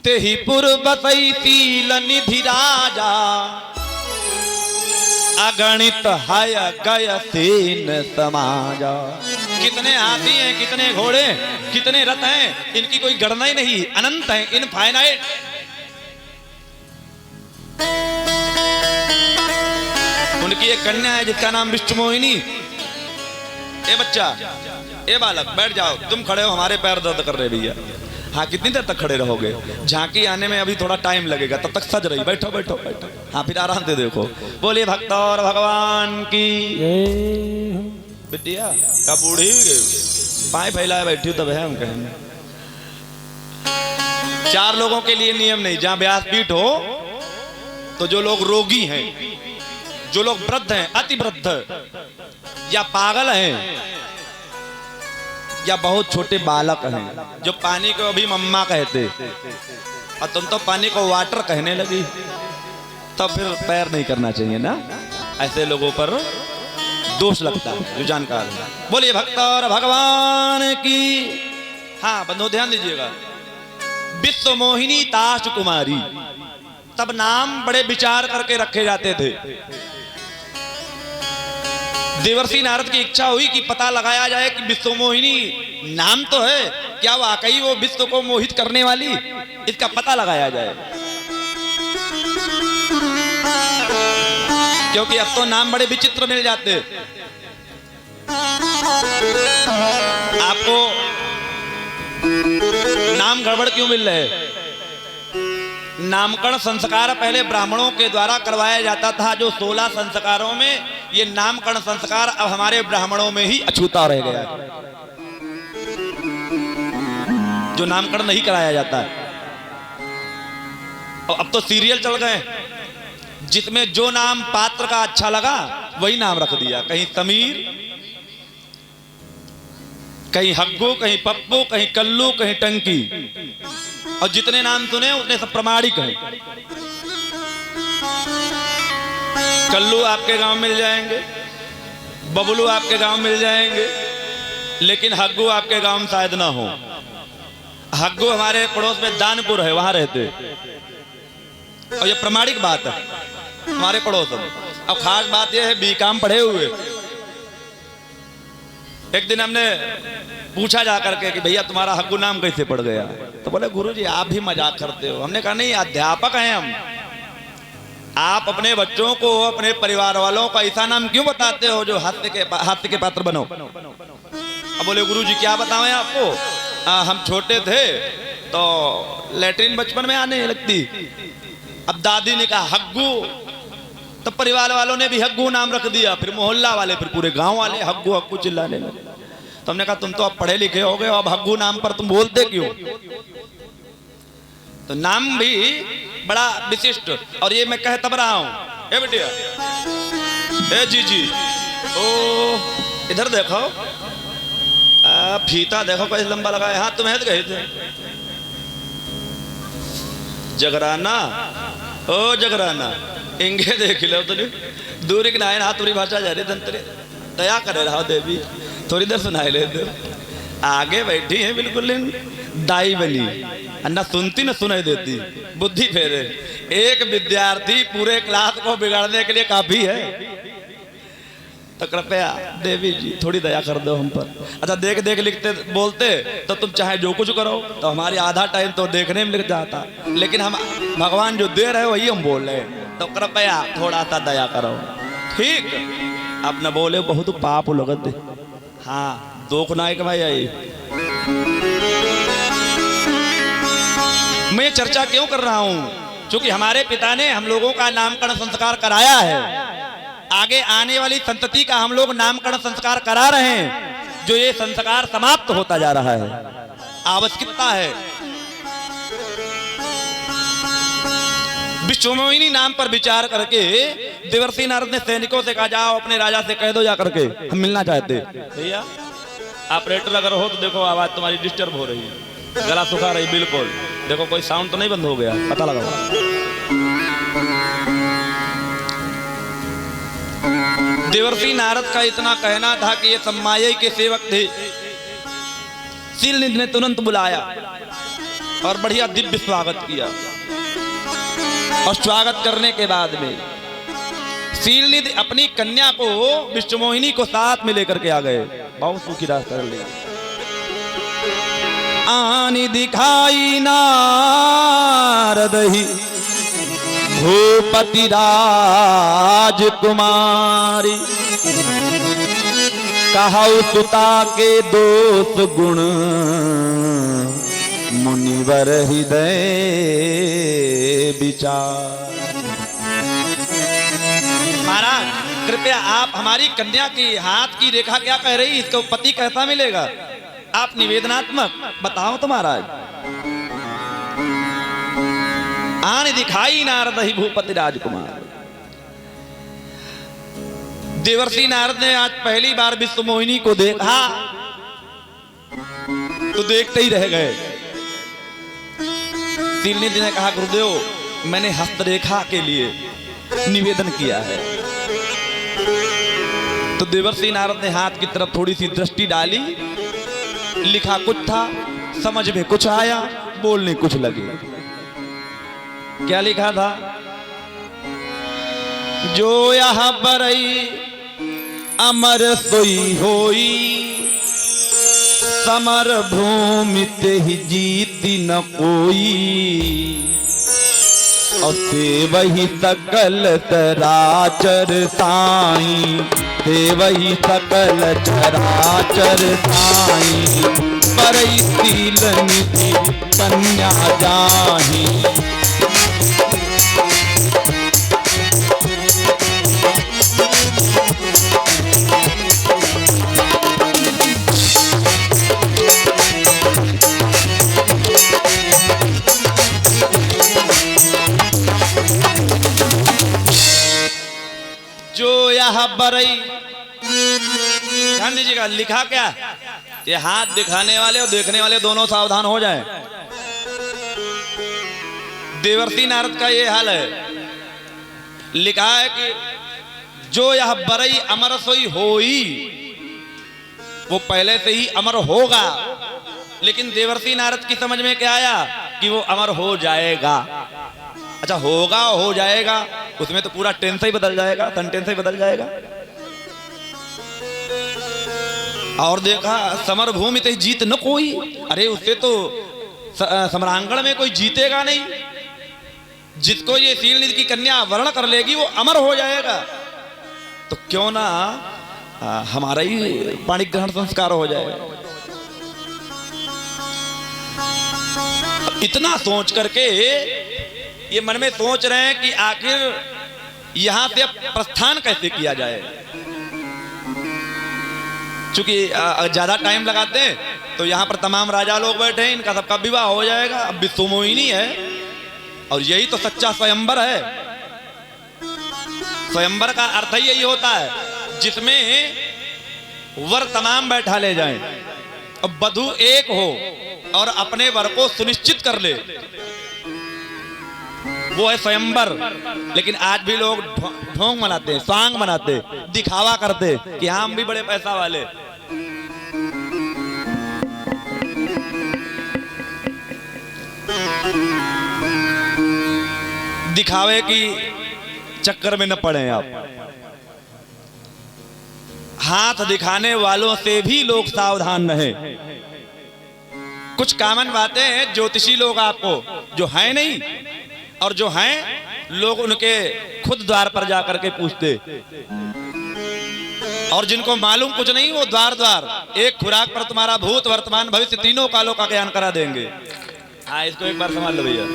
तेहि पुर बसई तिल निधि राजा अगणित हय गय तेन समाजा। कितने हाथी हैं, कितने घोड़े, कितने रथ हैं, इनकी कोई गणना ही नहीं, अनंत हैं, इनफाइनाइट। उनकी एक कन्या है जिसका नाम विष्णु मोहिनी। ए बच्चा, ए बालक बैठ जाओ, तुम खड़े हो, हमारे पैर दर्द कर रहे भैया। हाँ, कितनी देर तक खड़े रहोगे? झांकी आने में अभी थोड़ा टाइम लगेगा, तब तक सज रही, बैठो बैठो बैठो। हाँ, फिर आराम से देखो। बोलिए भक्त और भगवान की। बिटिया का बूढ़ी पाए फैलाए बैठी तब है हम कहेंगे। 4 लोगों के लिए नियम नहीं, जहां व्यासपीठ हो तो जो लोग रोगी हैं, जो लोग वृद्ध हैं, अति वृद्ध या पागल हैं या बहुत छोटे बालक हैं, जो पानी को अभी मम्मा कहते और तुम तो पानी को वाटर कहने लगी, तो फिर पैर नहीं करना चाहिए ना। ऐसे लोगों पर दोष लगता है, जो जानकार है। बोलिए भक्त और भगवान की। हाँ बंधु ध्यान दीजिएगा, विश्व मोहिनी ताश कुमारी, तब नाम बड़े विचार करके रखे जाते थे। देवर्षि नारद की इच्छा हुई कि पता लगाया जाए कि विश्व मोहिनी नाम तो है, क्या वाकई वो विश्व को मोहित करने वाली, इसका पता लगाया जाए। क्योंकि अब तो नाम बड़े विचित्र मिल जाते। आपको नाम गड़बड़ क्यों मिल रहे? नामकरण संस्कार पहले ब्राह्मणों के द्वारा करवाया जाता था, जो 16 संस्कारों में ये नामकरण संस्कार अब हमारे ब्राह्मणों में ही अछूता रह गया, जो नामकरण नहीं कराया जाता है। और अब तो सीरियल चल गए, जिसमें जो नाम पात्र का अच्छा लगा वही नाम रख दिया। कहीं समीर, कहीं हग्गू, कहीं पप्पू, कहीं कल्लू, कहीं टंकी, और जितने नाम सुने उतने सब प्रमाणिक हैं। कल्लू आपके गांव मिल जाएंगे, बबलू आपके गांव मिल जाएंगे, लेकिन हग्गू आपके गांव में शायद ना हो। हग्गू हमारे पड़ोस में दानपुर है, वहां रहते, और ये प्रमाणिक बात है हमारे पड़ोस में। अब खास बात यह है, बीकॉम पढ़े हुए। एक दिन हमने पूछा जा करके कि भैया तुम्हारा हग्गू नाम कैसे पड़ गया? तो बोले गुरुजी आप भी मजाक करते हो। हमने कहा नहीं, अध्यापक हैं हम, आप अपने बच्चों को, अपने परिवार वालों को ऐसा नाम क्यों बताते हो जो हास्य के पात्र बनो? अब बोले गुरुजी क्या बताएं आपको, हम छोटे थे तो लैट्रिन बचपन में आने लगती, अब दादी ने कहा हग्गू, तो परिवार वालों ने भी हग्गू नाम रख दिया, फिर मोहल्ला वाले, फिर पूरे गांव वाले हग्गू हग्गू चिल्लाने लगे। तो हमने कहा तुम तो अब पढ़े लिखे हो गए, अब हग्गू नाम पर तुम बोलते क्यों? तो नाम भी बड़ा विशिष्ट। और ये मैं कह तब रहा हूं, ए बेटिया, ए जी, ओ इधर देखो, फीता देखो कैसे लंबा लगाया। हाँ तुम्हें तो गए थे जगराना, ओ जगराना, इंगे देख लो तो दूरी के नायन हाथ पूरी भाषा जा रही धंतरे, दया करे रहा देवी, थोड़ी देर सुनाई लेते। आगे बैठी है बिल्कुल दाई बनी, न सुनती न सुनाई देती, बुद्धि फेरे। एक विद्यार्थी पूरे क्लास को बिगाड़ने के लिए काफी है, तो कृपया देवी जी थोड़ी दया कर दो हम पर। अच्छा देख देख लिखते बोलते तो तुम चाहे जो कुछ करो, तो हमारी आधा टाइम तो देखने में लग जाता, लेकिन हम भगवान जो दे रहे वही हम बोल रहे हैं, तो कृपया थोड़ा सा दया करो। ठीक, आप न बोले बहुत पाप लगत। हाँ दुख नायक भाई आई। मैं चर्चा क्यों कर रहा हूं? क्योंकि हमारे पिता ने हम लोगों का नामकरण संस्कार कराया है, आगे आने वाली संतति का हम लोग नामकरण संस्कार करा रहे हैं। जो ये संस्कार समाप्त होता जा रहा है, आवश्यकता है। विश्वमोहिनी नाम पर विचार करके देवर्षि नारद ने सैनिकों से कहा, जाओ अपने राजा से कह दो जा करके, हम मिलना चाहते। भैया ऑपरेटर अगर हो तो देखो, आवाज तुम्हारी डिस्टर्ब हो रही है, गला सुखा रही, बिल्कुल देखो कोई साउंड तो नहीं बंद हो गया, पता लगा। देवर्षि नारद का इतना कहना था कि ये सम्मायी के सेवक थे। शीलनिधि ने तुरंत बुलाया और बढ़िया दिव्य स्वागत किया। और स्वागत करने के बाद में शीलनिधि अपनी कन्या को, विश्वमोहिनी को साथ में लेकर के आ गए। बहुत सुखी रास्ता ले आनी दिखाई नारद ही भूपति राजकुमारी, कहु सुता के दोष गुण मुनिवर हृदय विचार। महाराज कृपया आप हमारी कन्या की हाथ की रेखा क्या कह रही, इसको पति कैसा मिलेगा? आप निवेदनात्मक बताओ तो महाराज। आने दिखाई नारद ही भूपति राजकुमार। देवर्षि नारद ने आज पहली बार विश्वमोहिनी को देखा तो देखते ही रह गए। शीलनिधि ने कहा, गुरुदेव मैंने हस्तरेखा के लिए निवेदन किया है। तो देवर्षि नारद ने हाथ की तरफ थोड़ी सी दृष्टि डाली, लिखा कुछ था, समझ में कुछ आया, बोलने कुछ लगे। क्या लिखा था? जो यह बरई अमर सोई होई, समर भूमि ते ही जीती न कोई, और से वही सकल चराचर साई, से वही सकल चराचर साई, परई शीलनिधि कन्या जाही। जो यह बरई, ध्यान दीजिएगा लिखा क्या? ये हाथ दिखाने वाले और देखने वाले दोनों सावधान हो जाएं। देवर्षि नारद का ये हाल है। लिखा है कि जो यह बरई अमर सोई होई, वो पहले से ही अमर होगा, लेकिन देवर्षि नारद की समझ में क्या आया कि वो अमर हो जाएगा। अच्छा होगा हो जाएगा, उसमें तो पूरा टेंस ही बदल जाएगा, सेंटेंस ही बदल जाएगा। और देखा समर भूमि ते जीत न कोई, अरे उससे तो सम्रांगण में कोई जीतेगा नहीं। जिसको ये शीलनिधि की कन्या वर्ण कर लेगी वो अमर हो जाएगा। तो क्यों ना हमारा ही पाणिक ग्रहण संस्कार हो जाएगा। इतना सोच करके ये मन में सोच रहे हैं कि आखिर यहां से अब प्रस्थान कैसे किया जाए। चूंकि ज्यादा टाइम लगाते हैं तो यहाँ पर तमाम राजा लोग बैठे हैं, इनका सबका विवाह हो जाएगा। अब विश्वमोहिनी है और यही तो सच्चा स्वयंवर है। स्वयंवर का अर्थ ही यही होता है जिसमें वर तमाम बैठा ले जाएं और वधू एक हो और अपने वर को सुनिश्चित कर ले, वो है स्वयंवर। लेकिन आज भी लोग ढोंग मनाते, स्वांग मनाते, दिखावा करते कि हम भी बड़े पैसा वाले। दिखावे की चक्कर में न पड़े आप। हाथ दिखाने वालों से भी लोग सावधान रहे। कुछ कॉमन बातें हैं ज्योतिषी लोग आपको जो है नहीं और जो हैं लोग उनके खुद द्वार पर जाकर के पूछते। और जिनको मालूम कुछ नहीं वो द्वार द्वार एक खुराक पर तुम्हारा भूत वर्तमान भविष्य तीनों कालों का ज्ञान करा देंगे। हाँ, इसको एक बार समझ लो भैया।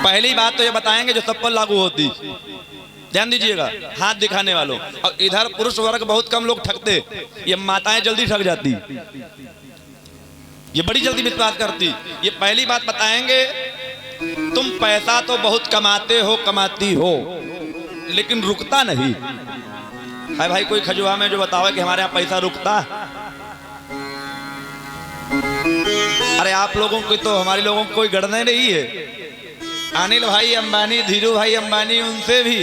पहली बात तो ये बताएंगे जो सब पर लागू होती, ध्यान दीजिएगा, हाथ दिखाने वालों। और इधर पुरुष वर्ग बहुत कम लोग ठगते, ये माताएं जल्दी ठग जाती, ये बड़ी जल्दी विश्वास करती। ये पहली बात बताएंगे, तुम पैसा तो बहुत कमाते हो, कमाती हो, लेकिन रुकता नहीं है। भाई कोई खजुआ में जो बताओ कि हमारे यहाँ पैसा रुकता है? अरे आप लोगों की तो हमारे लोगों को कोई गणना नहीं है। अनिल भाई अंबानी, धीरू भाई अंबानी, उनसे भी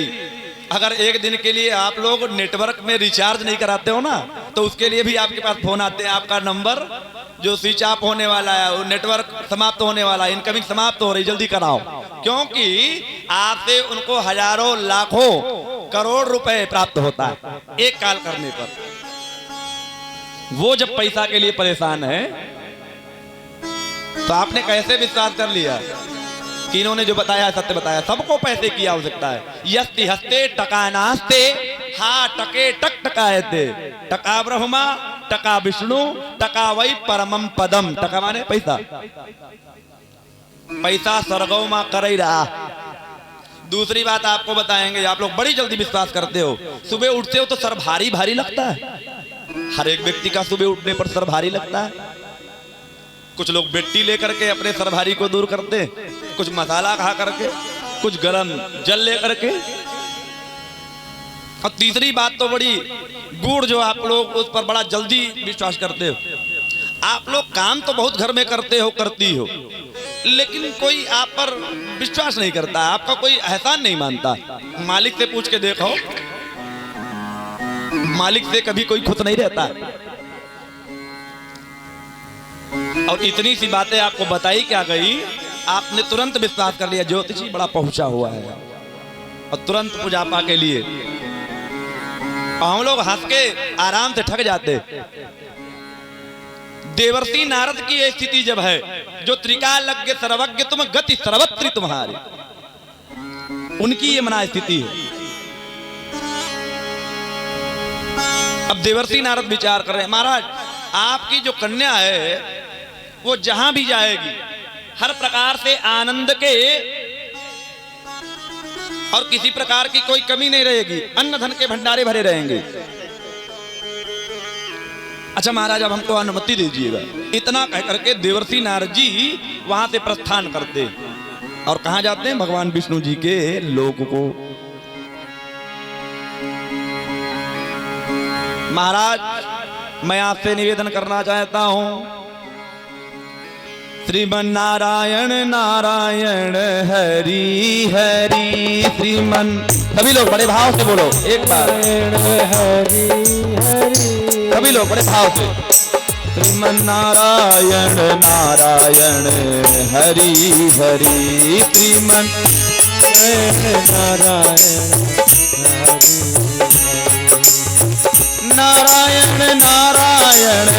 अगर एक दिन के लिए आप लोग नेटवर्क में रिचार्ज नहीं कराते हो ना, तो उसके लिए भी आपके पास फोन आते हैं, आपका नंबर जो स्विच ऑफ होने वाला है, वो नेटवर्क समाप्त होने वाला है, इनकमिंग समाप्त हो रही, जल्दी कराओ। क्योंकि आपसे उनको हजारों लाखों करोड़ रुपए प्राप्त होता है एक कॉल करने पर। वो जब पैसा के लिए परेशान है तो आपने कैसे विश्वास कर लिया कि इन्होंने जो बताया सत्य बताया? सबको पैसे की आवश्यकता है। यस्ति हस्ते टका नास्ते, हा टके टक टकायते, टका ब्रह्मा टका विष्णु टका वही परमम पदम। टका माने पैसा, पैसा स्वर्गौ मां कर ही रहा। दूसरी बात आपको बताएंगे, आप लोग बड़ी जल्दी विश्वास करते हो। सुबह उठते हो तो सर भारी भारी लगता है, हर एक व्यक्ति का सुबह उठने पर सर भारी लगता है। कुछ लोग बेटी लेकर के अपने सर भारी को दूर करते, कुछ मसाला खा करके, कुछ गरम जल लेकर के। और तीसरी बात तो बड़ी गुड़ जो आप लोग उस पर बड़ा जल्दी विश्वास करते हो। आप लोग काम तो बहुत घर में करते हो, करती हो, लेकिन कोई आप पर विश्वास नहीं करता, आपका कोई एहसान नहीं मानता। मालिक से पूछ के देखो, मालिक से कभी कोई खुश नहीं रहता। और इतनी सी बातें आपको बताई क्या गई, आपने तुरंत विश्वास कर लिया ज्योतिषी बड़ा पहुंचा हुआ है, और तुरंत पूजा पा के लिए। और हम लोग हंस के आराम से ठग जाते। देवर्षि नारद की ये स्थिति जब है, जो त्रिकालज्ञ सर्वज्ञ तुम गति सर्वत्री तुम्हारी, उनकी ये मना स्थिति है। अब देवर्षि नारद विचार कर रहे हैं, महाराज आपकी जो कन्या है वो जहां भी जाएगी हर प्रकार से आनंद के और किसी प्रकार की कोई कमी नहीं रहेगी, अन्न धन के भंडारे भरे रहेंगे। अच्छा महाराज अब हमको अनुमति दीजिएगा। इतना कह करके देवर्षि नारद जी वहां से प्रस्थान करते और कहां जाते हैं? भगवान विष्णु जी के लोक को। महाराज मैं आपसे निवेदन करना चाहता हूं, श्रीमन नारायण नारायण हरि हरि श्रीमन। सभी लोग बड़े भाव से बोलो एक बार, हरि हरि। सभी लोग बड़े भाव से, श्रीमन नारायण नारायण हरि हरि श्रीमन नारायण नारायण नारायण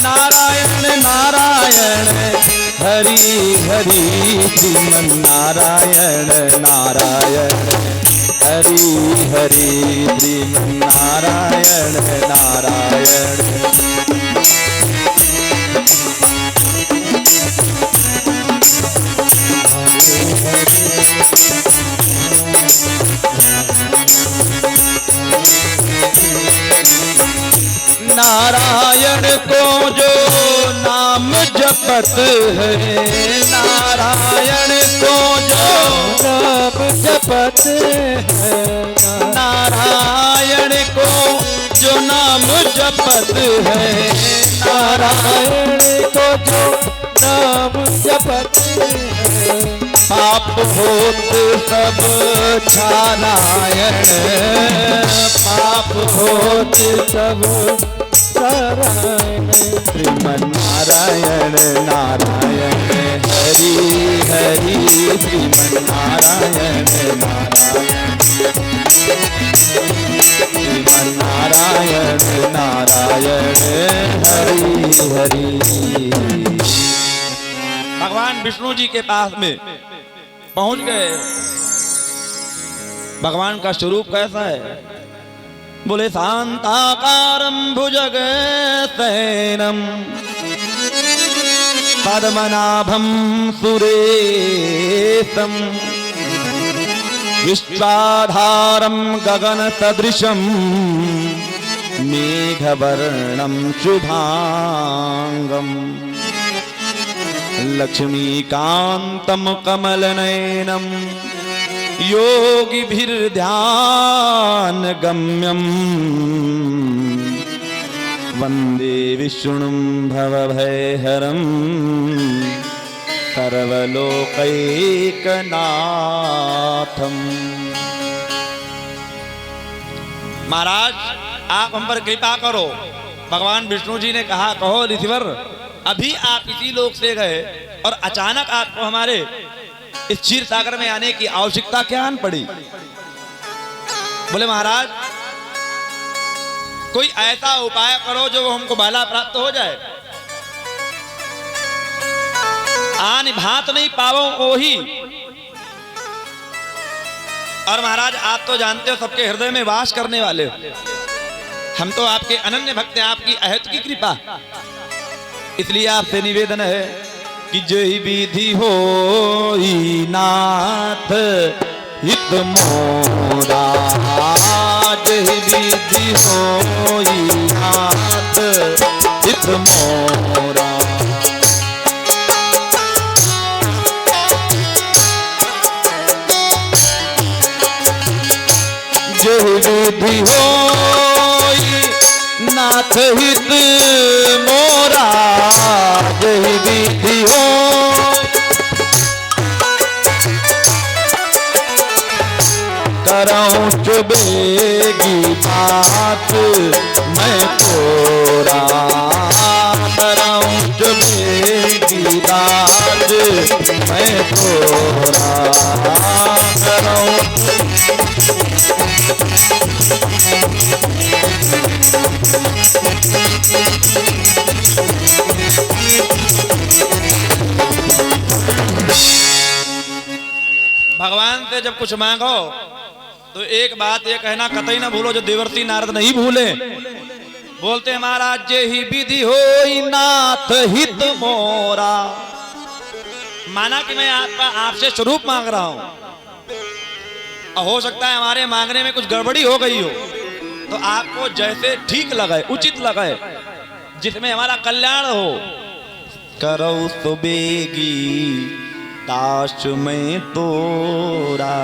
नारायण नारायण हरि हरि श्रीमन नारायण नारायण हरि हरि श्रीमन नारायण नारायण। नारायण को जो नाम जपत है, नारायण को जो नाम जपत है, नारायण को जो नाम जपत है, नारायण को जो नाम जपत है, पाप होत सब नारायण, पाप होत सब नारायण। श्रीमन नारायण नारायण हरि हरि श्रीमन नारायण नारायण श्रीमन नारायण नारायण हरि हरि। भगवान विष्णु जी के पास में पहुंच गए। भगवान का स्वरूप कैसा है? बोले शांताकारं भुजगशयनं पद्मनाभं सुरेशं विश्वाधारं गगनसदृशं मेघवर्णं शुभांगं लक्ष्मीकान्तं कमलनयनं योगिभिर्ध्यानगम्यं वन्दे विष्णुं भवभयहरं सर्वलोकैकनाथं। महाराज आप हम पर कृपा करो। भगवान विष्णु जी ने कहा कहो ऋषिवर, अभी आप इसी लोक से गए और अचानक आपको हमारे इस क्षीर सागर में आने की आवश्यकता क्या आन पड़ी? बोले महाराज कोई ऐसा उपाय करो जो हमको बाला प्राप्त हो जाए। आन भात नहीं पावो ओही। और महाराज आप तो जानते हो सबके हृदय में वास करने वाले हो। हम तो आपके अनन्य भक्त हैं, आपकी अहत की कृपा। इसलिए आपसे निवेदन है कि जय विधि होई नाथ हित मोरा, जय विधि होई नाथ हित मोरा। जय विधि होई नाथ हित मोरा, जय विधि हो करऊं चुबेगी बात मैं तोरा, करऊं चुबेगी बात मैं तोरा, करऊं। भगवान से जब कुछ मांगो तो एक बात ये कहना कतई ना भूलो जो देवर्षि नारद नहीं भूले। बोलते महाराज जे ही विधि होई नाथ हित मोरा। माना कि मैं आपसे स्वरूप मांग रहा हूं, हो सकता है हमारे मांगने में कुछ गड़बड़ी हो गई हो, तो आपको जैसे ठीक लगे उचित लगे जिसमें हमारा कल्याण हो करो तो बेगी दास में तोरा।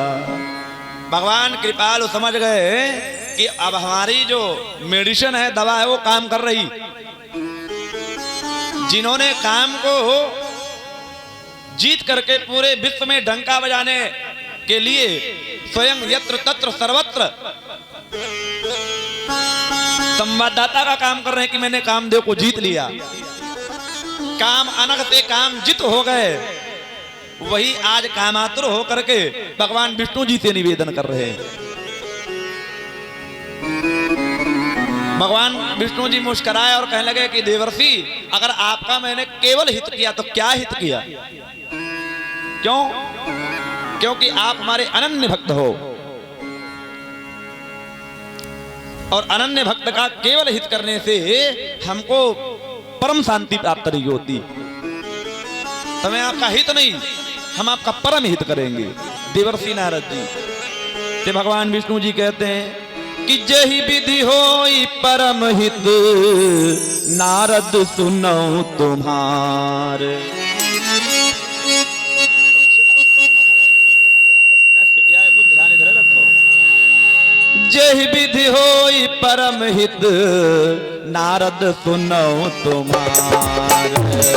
भगवान कृपालु समझ गए कि अब हमारी जो मेडिसिन है, दवा है, वो काम कर रही। जिन्होंने काम को जीत करके पूरे विश्व में डंका बजाने के लिए स्वयं यत्र तत्र सर्वत्र संवाददाता का काम कर रहे हैं कि मैंने कामदेव को जीत लिया, काम अनग से काम जित हो गए, वही आज कामातुर होकर के भगवान विष्णु जी से निवेदन कर रहे हैं। भगवान विष्णु जी मुस्कुराए और कहने लगे कि देवर्षि अगर आपका मैंने केवल हित किया तो क्या हित किया? क्यों? क्योंकि आप हमारे अनन्य भक्त हो और अनन्य भक्त का केवल हित करने से हमको परम शांति प्राप्त नहीं होती। तो मैं आपका हित नहीं, हम आपका परम हित करेंगे। देवर्षि नारद जी से भगवान विष्णु जी कहते हैं कि जही विधि होई परम हित नारद सुनो तुम्हारे। ध्यान इधर रखो। जही विधि होई परम हित नारद सुनो तुम्हारे।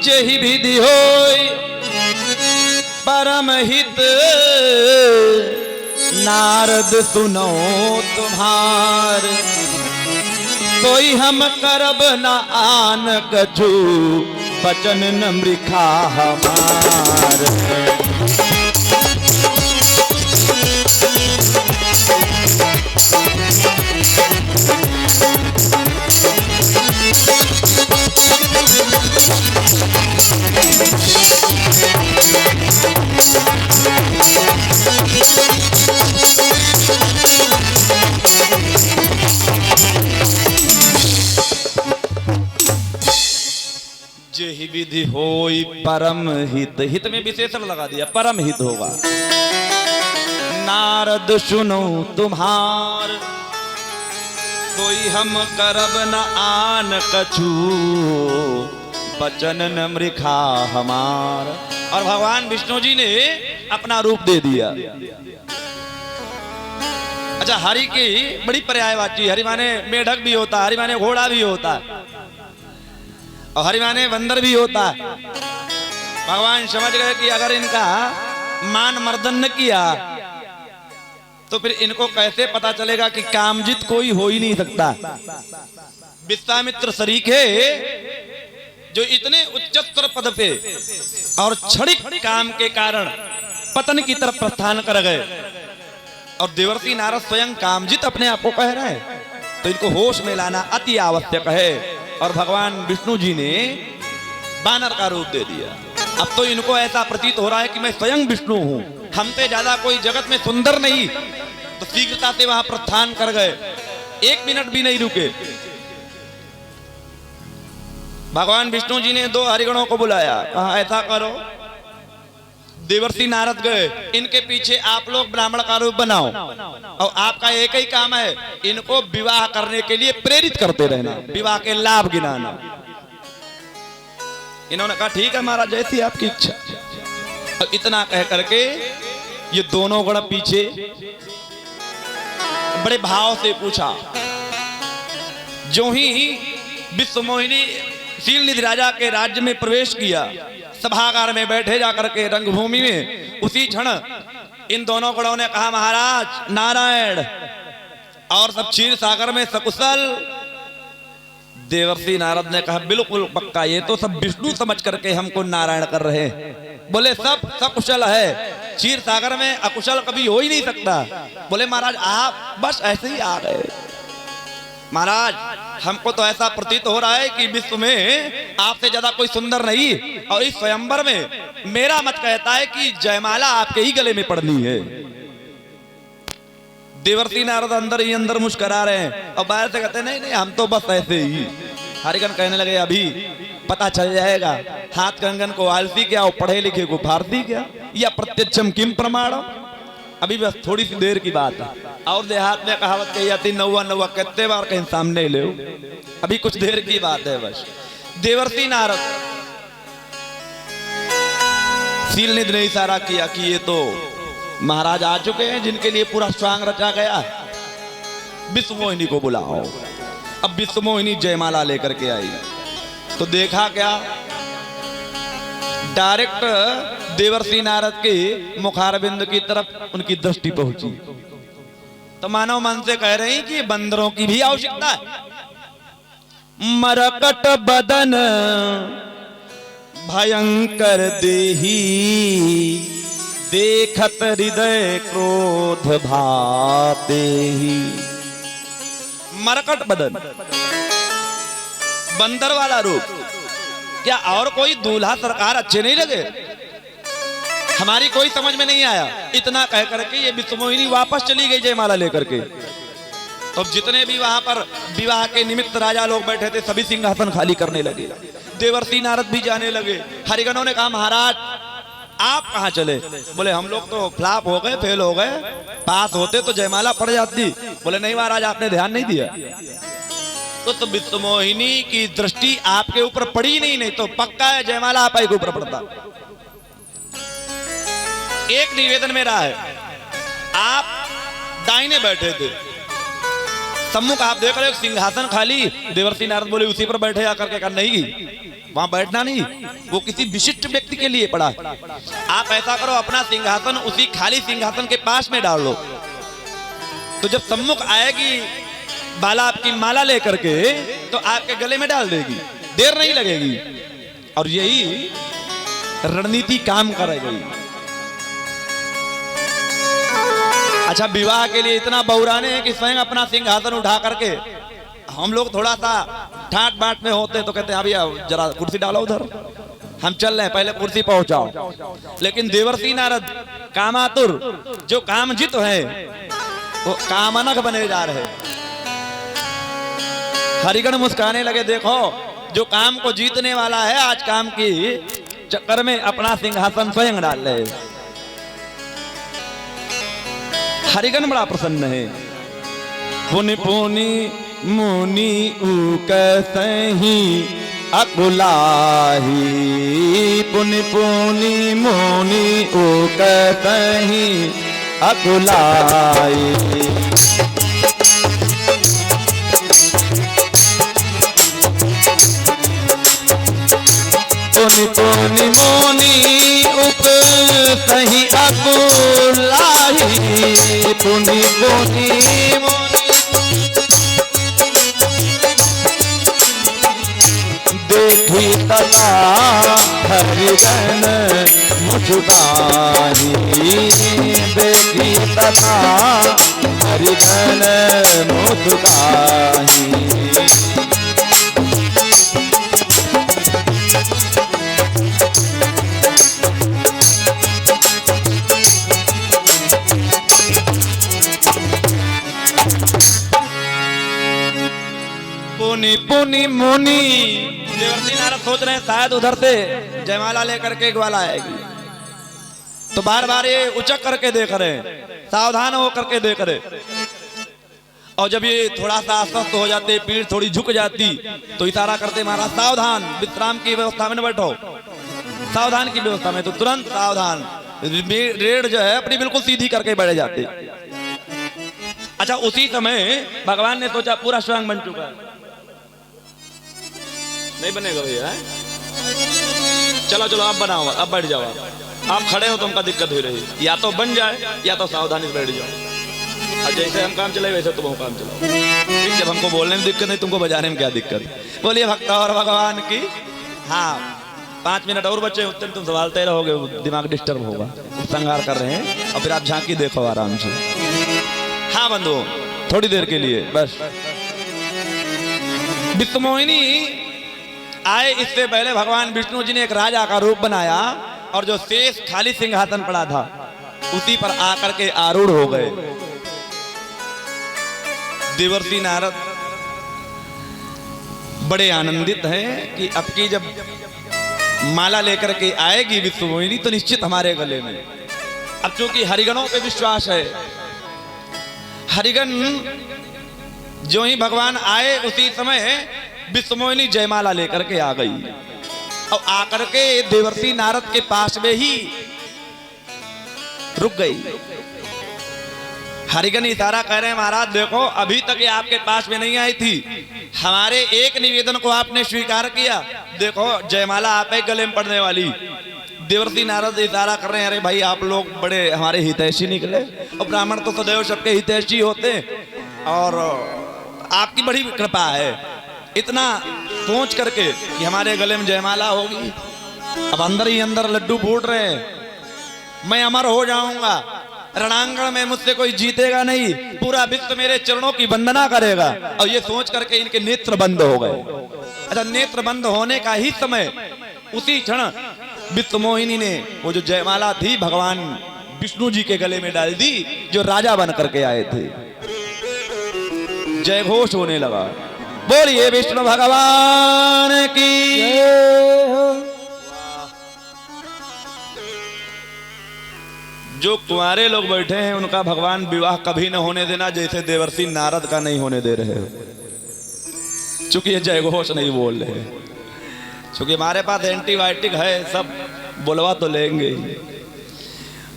जही विधि होई परम हित नारद सुनो तुम्हारे। कोई हम करब न आन कछु बचन न मृखा हमार। विधि होई परम हित, हित में विशेषण लगा दिया, परम हित होगा। नारद सुनो तुम्हार, कोई हम करब न आन कछु, बचन न मृखा हमार। और भगवान विष्णु जी ने अपना रूप दे दिया। अच्छा, हरि की बड़ी पर्यायवाची, हरि माने मेढक भी होता है, हरि माने घोड़ा भी होता है, और हरि माने बंदर भी होता है। भगवान समझ गए कि अगर इनका मान मर्दन न किया तो फिर इनको कैसे पता चलेगा कि कामजित कोई हो ही नहीं सकता। विश्वामित्र सरीखे जो इतने उच्चतर पद पे और क्षणिक काम के कारण पतन की तरफ प्रस्थान कर गए, और देवर्षि नारद स्वयं कामजित अपने आप को कह रहे हैं, तो इनको होश में लाना अति आवश्यक है। और भगवान विष्णु जी ने बानर का रूप दे दिया। अब तो इनको ऐसा प्रतीत हो रहा है कि मैं स्वयं विष्णु हूं, हमसे ज्यादा कोई जगत में सुंदर नहीं, तो शीघ्रता से वहां प्रस्थान कर गए, एक मिनट भी नहीं रुके। भगवान विष्णु जी ने दो हरिगणों को बुलाया, कहा ऐसा करो, देवर्षि नारद गए, इनके पीछे आप लोग ब्राह्मण का रूप बनाओ, और आपका एक ही काम है, इनको विवाह करने के लिए प्रेरित करते रहना, विवाह के लाभ गिनाना। इन्होंने कहा ठीक है महाराज, जैसी आपकी इच्छा। और इतना कह करके ये दोनों गण पीछे बड़े भाव से पूछा। जो ही विश्वमोहिनी शीलनिधि राजा के राज्य में प्रवेश किया, सभागार में बैठे जाकर के रंगभूमि में, उसी क्षण इन दोनों गणों ने कहा महाराज नारायण, और सब क्षीर सागर में सकुशल। देवर्षि नारद ने कहा बिल्कुल पक्का, ये तो सब विष्णु समझ करके हमको नारायण कर रहे हैं। बोले सब सकुशल है, क्षीर सागर में अकुशल कभी हो ही नहीं सकता। बोले महाराज आप बस ऐसे ही आ गए। महाराज हमको तो ऐसा प्रतीत हो रहा है कि विश्व में आपसे ज्यादा कोई सुंदर नहीं, और इस स्वयंवर में मेरा मत कहता है कि जयमाला आपके ही गले में पड़नी है। देवर्षि नारद अंदर ही अंदर मुस्कुरा रहे हैं, और बाहर से कहते नहीं नहीं हम तो बस ऐसे ही। हरिगण कहने लगे अभी पता चल जाएगा, हाथ कंगन को आलसी क्या और पढ़े लिखे को फारसी क्या, या प्रत्यक्षम किम प्रमाणम। अभी बस थोड़ी सी देर की बात है। और देहात में कहावत कही जाती नौवा नौवा कितने बार कहीं सामने ले, अभी कुछ देर की बात है बस। देवर्षि नारद शीलनिधि ने इशारा किया कि ये तो महाराज आ चुके हैं जिनके लिए पूरा स्वांग रचा गया, विश्वमोहिनी को बुलाओ। अब विश्वमोहिनी जयमाला लेकर के आई, तो देखा क्या, डायरेक्ट देवर्षि नारद के मुखारबिंद की तरफ उनकी दृष्टि पहुंची। तो मानव मन से कह रहे हैं कि बंदरों की भी आवश्यकता है। मरकट बदन भयंकर देही, देखत हृदय क्रोध भाते ही। मरकट बदन, बंदर वाला रूप, क्या और कोई दूल्हा सरकार अच्छे नहीं लगे? हमारी कोई समझ में नहीं आया। इतना कह करके ये विश्वमोहिनी वापस चली गई जयमाला लेकर के। तो जितने भी वहां पर विवाह के निमित्त राजा लोग बैठे थे सभी सिंहासन खाली करने लगे। देवर्षि नारद भी जाने लगे। हरिगणों ने कहा महाराज आप कहाँ चले? बोले हम लोग तो फ्लॉप हो गए, फेल हो गए, पास होते तो जयमाला पड़ जाती। बोले नहीं महाराज आपने ध्यान नहीं दिया। तो विश्वमोहिनी की दृष्टि आपके ऊपर पड़ी नहीं तो पक्का है जयमाला आप ही के ऊपर पड़ता। एक निवेदन मेरा है, आप दाहिने बैठे थे, सम्मुख आप देख रहे हो सिंहासन खाली, देवर्षि नारद बोले उसी पर बैठे आकर के, कहा नहीं वहां बैठना नहीं, वो किसी विशिष्ट व्यक्ति के लिए पड़ा। आप ऐसा करो अपना सिंहासन उसी खाली सिंहासन के पास में डाल लो, तो जब सम्मुख आएगी बाला आपकी माला लेकर के तो आपके गले में डाल देगी, देर नहीं लगेगी। और यही रणनीति काम करेगी। अच्छा विवाह के लिए इतना बहुराने हैं कि स्वयं अपना सिंहासन उठा करके, हम लोग थोड़ा सा ठाट बाट में होते तो कहते हैं अभी जरा कुर्सी डालो उधर, हम चल रहे हैं पहले कुर्सी पहुंचाओ। लेकिन देवर्षि नारद कामातुर जो कामजित है वो कामनक बने जा रहे। हरिगण मुस्काने लगे, देखो जो काम को जीतने वाला है आज काम की चक्कर में अपना सिंहासन स्वयं डाल ले। हरिगन बड़ा प्रसन्न है। पुनि पुनि मुनि उकसहि अकुलाही, पुनि पुनि मुनि उकसहि अकुलाई। पुनि पुनि मुनि उकसहि अकुलाही, पुनि पुनि देखी तना हरिगन मुझुकाही, देखी तना हरिगन मुझुकाही। पुनि पुनि मुनि, देवर्षि नारद सोच रहे हैं शायद उधर से जयमाला लेकर के ग्वाला आएगी, तो बार बार ये उचक करके देख रहे हैं, सावधान हो करके देख रहे। और जब ये थोड़ा सा अस्वस्थ हो जाते, पीठ थोड़ी झुक जाती, तो इशारा करते महाराज सावधान, विश्राम की व्यवस्था में न बैठो, सावधान की व्यवस्था में। तो तुरंत सावधान, रेड जो है अपनी बिल्कुल सीधी करके बैठ जाते। अच्छा, उसी समय भगवान ने सोचा पूरा स्वयं बन चुका है, नहीं बनेगा भैया, चलो चलो आप बनाओ, अब बैठ जाओ, आप खड़े हो तो हमका दिक्कत हो रही, या तो बन जाए या तो सावधानी से बैठ जाओ। और जैसे हम काम चले वैसे तुम काम चलाओ, ठीक। जब हमको बोलने में दिक्कत नहीं, तुमको बजाने में क्या दिक्कत। बोलिए भक्त और भगवान की। हाँ, 5 मिनट और बचे, उतने तुम संभालते रहोगे, दिमाग डिस्टर्ब होगा। संहार कर रहे हैं और फिर आप झांकी देखो आराम से। हाँ बंधु, थोड़ी देर के लिए बस। विश्वमोहिनी आए, इससे पहले भगवान विष्णु जी ने एक राजा का रूप बनाया और जो शेष खाली सिंहासन पड़ा था उसी पर आकर के आरूढ़ हो गए। देवर्षि नारद बड़े आनंदित हैं कि अब की जब माला लेकर के आएगी विश्वमोहिनी तो निश्चित हमारे गले में। अब चूंकि हरिगणों पे विश्वास है, हरिगण जो ही भगवान आए उसी समय विश्वमोहिनी जयमाला लेकर के आ गई और आकर के देवर्षि नारद के पास में ही रुक गई। हरिगण इशारा कह रहे हैं महाराज देखो, अभी तक ये आपके पास में नहीं आई थी, हमारे एक निवेदन को आपने स्वीकार किया, देखो जयमाला आप ही गले में पड़ने वाली। देवर्षि नारद इशारा कर रहे हैं, अरे भाई आप लोग बड़े हमारे हितैषी निकले, और ब्राह्मण तो सदैव सबके हितैषी होते, और आपकी बड़ी कृपा है इतना सोच करके कि हमारे गले में जयमाला होगी। अब अंदर ही अंदर लड्डू फूट रहे हैं, मैं अमर हो जाऊंगा, रणांगण में मुझसे कोई जीतेगा नहीं, पूरा विश्व मेरे चरणों की वंदना करेगा। और ये सोच करके इनके नेत्र बंद हो गए। अच्छा, नेत्र बंद होने का ही समय उसी क्षण विश्वमोहिनी ने वो जो जयमाला थी भगवान विष्णु जी के गले में डाल दी, जो राजा बन करके आए थे। जय घोष होने लगा, बोलिए विष्णु भगवान की जय हो। जो कुंवारे लोग बैठे हैं उनका भगवान विवाह कभी न होने देना, जैसे देवर्षि नारद का नहीं होने दे रहे हो, चूंकि ये जय घोष नहीं बोल रहे, क्योंकि हमारे पास एंटीबायोटिक है, सब बुलवा तो लेंगे।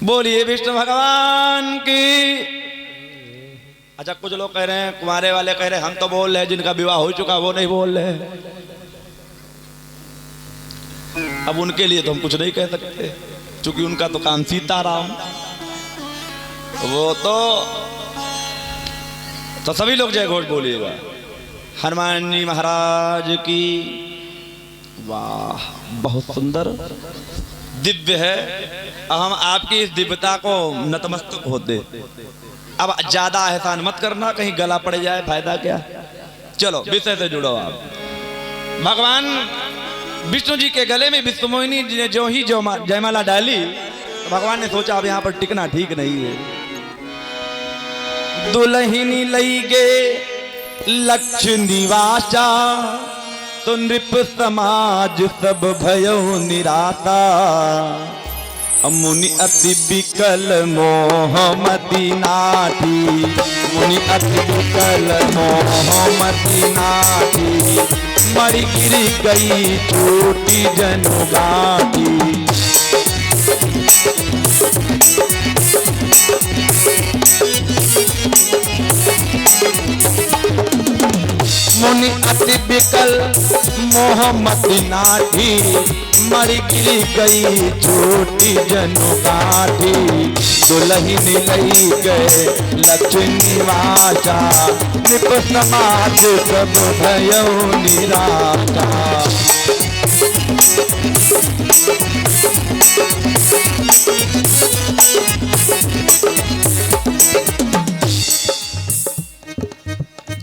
बोलिए विष्णु भगवान की। अच्छा, कुछ लोग कह रहे हैं, कुंवारे वाले कह रहे हैं हम तो बोल रहे हैं, जिनका विवाह हो चुका वो नहीं बोल रहे। अब उनके लिए तो हम कुछ नहीं कह सकते, क्योंकि उनका तो काम सीताराम, वो तो सभी लोग जय घोष बोलिएगा। हनुमान जी महाराज की। वाह, बहुत सुंदर दिव्य है। अब हम आपकी इस दिव्यता को नतमस्तक होते। अब ज्यादा एहसान मत करना, कहीं गला पड़ जाए, फायदा क्या। चलो विषय से जुड़ो आप। भगवान विष्णु जी के गले में विश्वमोहिनी जी ने जो ही जयमाला डाली, तो भगवान ने सोचा अब यहाँ पर टिकना ठीक नहीं है। दुल्हनी लई गे लक्ष्य निवासा, तो नृप समाज सब भयो निराता, मुनि अति विकल मोहमती नाटी, मुनि अति विकल मोहमती नाटी, मरी गिरी गई छोटी जनुगाटी। मुनि अति विकल मोहमती नाटी, मरी गिरी गई छोटी जनुगाठी। दुल्हन लई गए लक्ष्मी वाचा, नृप समाज सब भयो निराशा।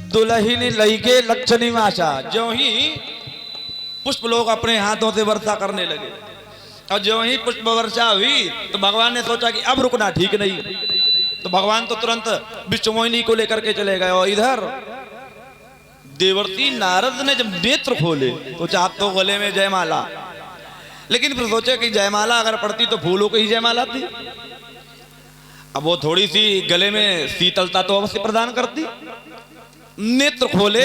दुल्हन लई के लक्ष्मी वाचा, जो ही पुष्प लोग अपने हाथों से वर्षा करने लगे, और जो ही पुष्प वर्षा हुई तो भगवान ने सोचा कि अब रुकना ठीक नहीं, तो भगवान तो तुरंत विश्वमोहिनी को लेकर के चले गए। और इधर देवर्षि नारद ने जब नेत्र खोले तो चाहत तो गले में जयमाला, लेकिन फिर सोचे कि जयमाला अगर पड़ती तो फूलों की ही जयमाला थी, अब वो थोड़ी सी गले में शीतलता तो अवश्य प्रदान करती। नेत्र खोले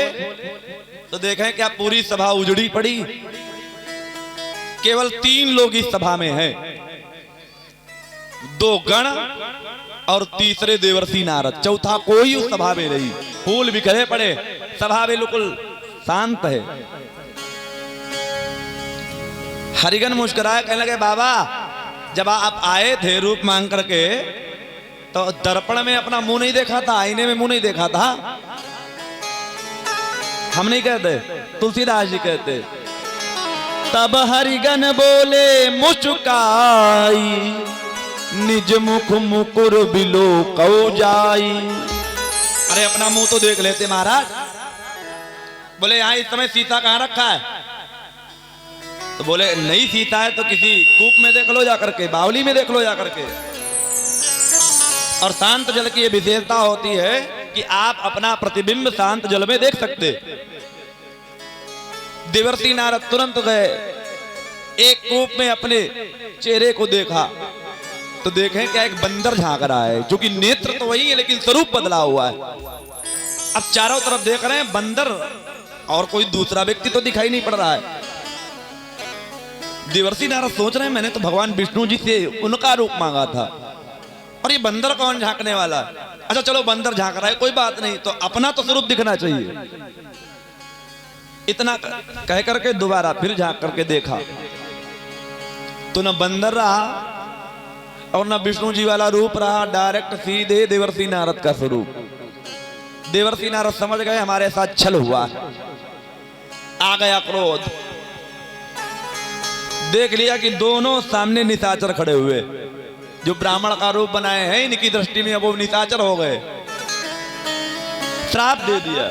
तो देखें क्या पूरी सभा उजड़ी पड़ी, केवल 3 लोग इस सभा में हैं, 2 गण और तीसरे देवर्षि नारद, चौथा कोई उस सभा में नहीं। फूल बिखरे पड़े, सभा बिल्कुल शांत है। हरिगन मुस्कुराए, कहने लगे बाबा जब आप आए थे रूप मांग करके तो दर्पण में अपना मुंह नहीं देखा था, आईने में मुंह नहीं देखा था। हम नहीं कहते, तुलसीदास जी कहते। तब हरिगन बोले मुचुकाई, निज मुख मुकुर बिलो कौ जाई। अरे अपना मुंह तो देख लेते महाराज। बोले यहाँ इस समय सीता कहाँ रखा है? तो बोले नहीं सीता है तो किसी कूप में देख लो जाकर के, बावली में देख लो जाकर के। और शांत जल की ये विशेषता होती है कि आप अपना प्रतिबिंब शांत जल में देख सकते। देवर्षि नारद तुरंत गए, एक कूप में अपने चेहरे को देखा तो देखें क्या एक बंदर झांक रहा है, जो कि नेत्र तो वही है लेकिन स्वरूप बदला हुआ है। अब चारों तरफ देख रहे हैं बंदर, और कोई दूसरा व्यक्ति तो दिखाई नहीं पड़ रहा है। देवर्षि नारद सोच रहे हैं मैंने तो भगवान विष्णु जी से उनका रूप मांगा था, और ये बंदर कौन झांकने वाला? अच्छा चलो बंदर झांक रहा है कोई बात नहीं, तो अपना तो स्वरूप दिखना चाहिए। इतना कह करके दोबारा फिर झांक करके देखा तो न बंदर रहा और न विष्णु जी वाला रूप रहा, डायरेक्ट सीधे देवर्षि नारद का स्वरूप। देवर्षि नारद समझ गए हमारे साथ छल हुआ है, आ गया क्रोध। देख लिया कि दोनों सामने निशाचर खड़े हुए, जो ब्राह्मण का रूप बनाए हैं इनकी दृष्टि में वो निशाचर हो गए। श्राप दे दिया,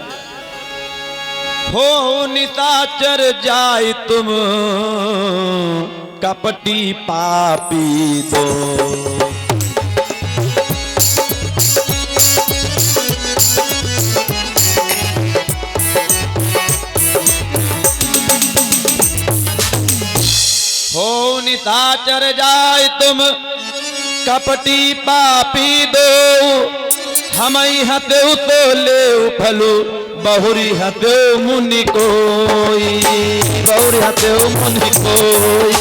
हो निशाचर जाय तुम कपटी पापी दो। हो निशाचर जाय तुम कपटी पापी दो, हम हते तो ले फलू बहुरी हते मुनि कोई, बहुरी हते मुनि कोई।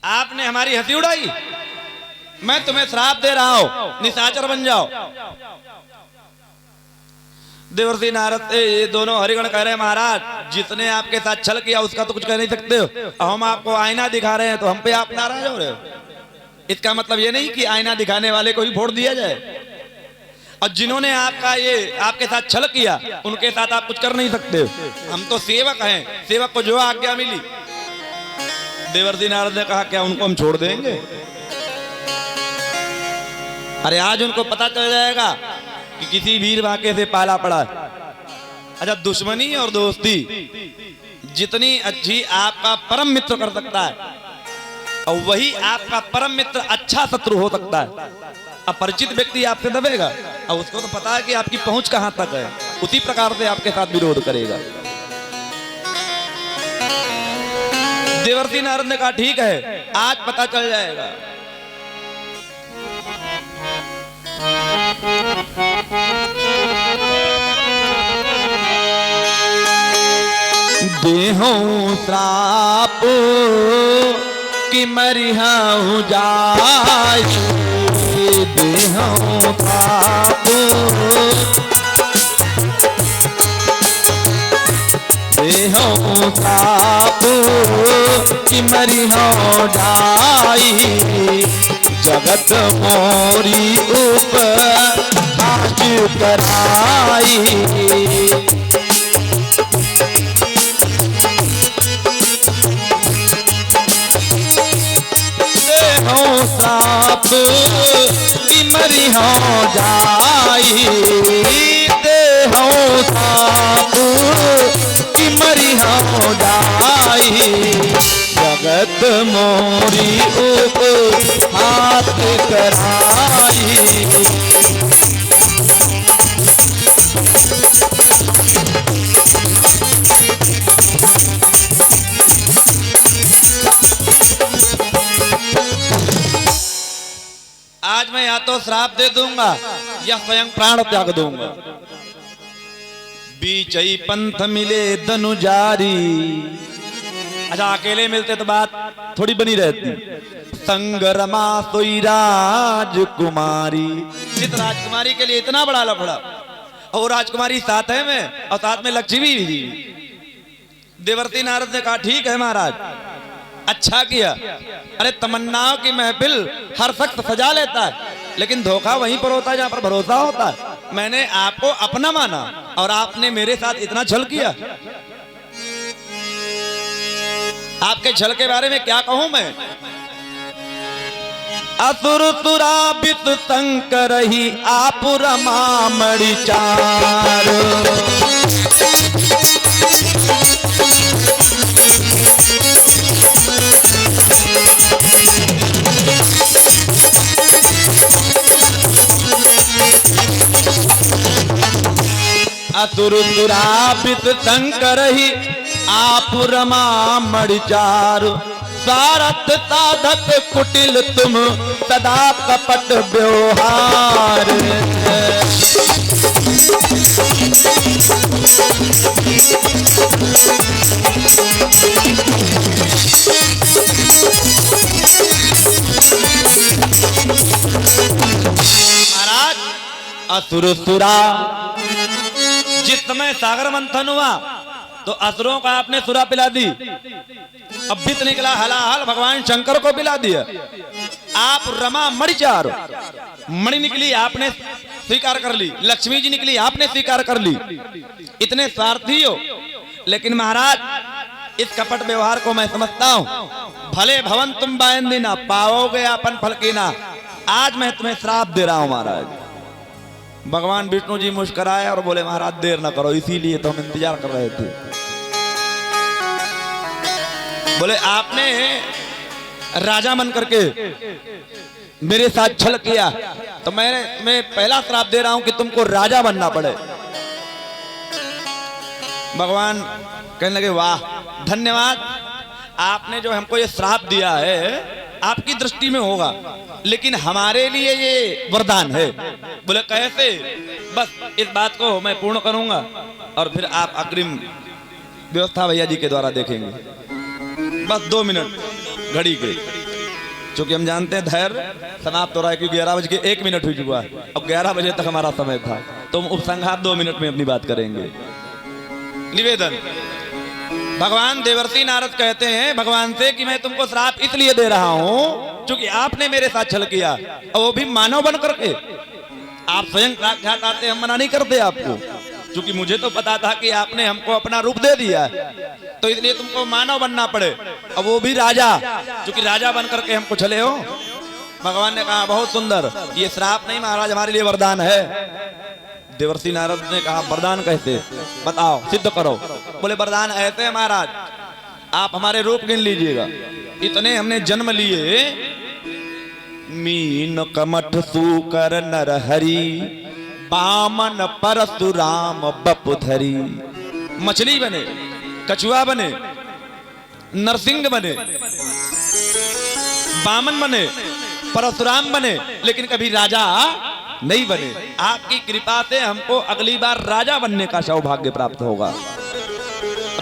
आपने हमारी हंसी उड़ाई, मैं तुम्हें श्राप दे रहा हूं, निशाचर बन जाओ। देवर्षि नारद ये दोनों हरिगण कह रहे हैं महाराज जितने आपके साथ छल किया उसका तो कुछ कह नहीं सकते हो, हम आपको आईना दिखा रहे हैं तो हम पे आप नाराज हो रहे हो। इसका मतलब ये नहीं कि आईना दिखाने वाले को ही फोड़ दिया जाए, और जिन्होंने आपका ये आपके साथ छल किया उनके साथ आप कुछ कर नहीं सकते। हम तो सेवक हैं, सेवक को जो आज्ञा मिली। देवर्षि नारद ने कहा क्या उनको हम छोड़ देंगे? अरे आज उनको पता चल जाएगा कि किसी वीर वाके से पाला पड़ा। अच्छा दुश्मनी और दोस्ती जितनी अच्छी आपका परम मित्र कर सकता है, और वही आपका परम मित्र अच्छा शत्रु हो सकता है। अपरिचित व्यक्ति आपसे दबेगा और उसको तो पता है कि आपकी पहुंच कहां तक है, उसी प्रकार से आपके साथ विरोध करेगा। देवर्षि नारद ने कहा ठीक है, आज पता चल जाएगा। देहूं श्राप कि मरिहाऊ जाय, देहूं श्राप देहूं श्राप कि मरिहाऊ जाय, जगत मोरी उपहास कराई। साप की मरी हो जाई, देहो साप की मरी हो जाई, जगत मोरी उपहास कराई। आज मैं या तो श्राप दे दूंगा या स्वयं प्राण त्याग दूंगा। बीचई पंथ मिले धनुजारी। अच्छा, अकेले मिलते तो बात थोड़ी बनी रहती। संग रमा सोई राजकुमारी। इस राजकुमारी के लिए इतना बड़ा लफड़ा, और राजकुमारी साथ है में और साथ में लक्ष्मी भी। देवर्षि नारद ने कहा ठीक है महाराज, अच्छा किया। अरे तमन्नाओं की महफिल हर शख्स सजा लेता है, लेकिन धोखा वहीं पर होता है जहां पर भरोसा होता है। मैंने आपको अपना माना और आपने मेरे साथ इतना छल किया। आपके छल के बारे में क्या कहूं मैं। असुर सुराबित शंकर ही आप रमा मणि चार। असुर सुराबित शंकर ही आप रमा मणिचार। सारथ साधक कुटिल तुम सदा कपट व्यवहार। महाराज, असुर सुरा जिस समय सागर मंथन हुआ तो असुरों का आपने सुरा पिला दी। अब विष निकला हलाहल, भगवान शंकर को पिला दिया। आप रमा मणिचार, मणि निकली आपने स्वीकार कर ली, लक्ष्मी जी निकली आपने स्वीकार कर ली। इतने स्वार्थी हो, लेकिन महाराज इस कपट व्यवहार को मैं समझता हूं। भले भवन तुम बायंदी ना पाओगे अपन फल की ना। आज मैं तुम्हें श्राप दे रहा हूं महाराज। भगवान विष्णु जी मुस्कुराए और बोले महाराज देर ना करो, इसीलिए तो हम इंतजार कर रहे थे। बोले आपने राजा बन करके मेरे साथ छल किया, तो मैं पहला श्राप दे रहा हूं कि तुमको राजा बनना पड़े। भगवान कहने लगे वाह धन्यवाद, आपने जो हमको ये श्राप दिया है आपकी दृष्टि में होगा, लेकिन हमारे लिए ये वरदान है। बोले कैसे। बस इस बात को मैं पूर्ण करूंगा और फिर आप अग्रिम व्यवस्था भैया जी के द्वारा देखेंगे। बस 2 मिनट घड़ी के, क्योंकि हम जानते हैं धैर्य समाप्त हो रहा है, क्योंकि 11:01 हो चुका है। अब 11 बजे तक हमारा समय था, तो हम उपसंहार 2 मिनट में अपनी बात करेंगे। निवेदन, भगवान देवर्षि नारद कहते हैं भगवान से कि मैं तुमको श्राप इसलिए दे रहा हूं क्योंकि आपने मेरे साथ छल किया, और वो भी मानव बन करके। आप स्वयं साक्षात आते, हम मना नहीं करते आपको, क्योंकि मुझे तो पता था कि आपने हमको अपना रूप दे दिया है, तो इसलिए तुमको मानव बनना पड़े, और वो भी राजा, क्योंकि राजा बन करके हमको छले हो। भगवान ने कहा बहुत सुंदर, ये श्राप नहीं महाराज, हमारे लिए वरदान है। देवर्षि नारद ने कहा वरदान कैसे, बताओ सिद्ध करो। बोले वरदान ऐसे है महाराज, आप हमारे रूप गिन लीजिएगा, इतने हमने जन्म लिए। मीन कमठ सूकर नरहरि, बामन परशुराम बपुधरी। मछली बने, कछुआ बने, नरसिंह बने, बामन बने, परशुराम बने, लेकिन कभी राजा नहीं बने। आपकी कृपा से हमको अगली बार राजा बनने का सौभाग्य प्राप्त होगा।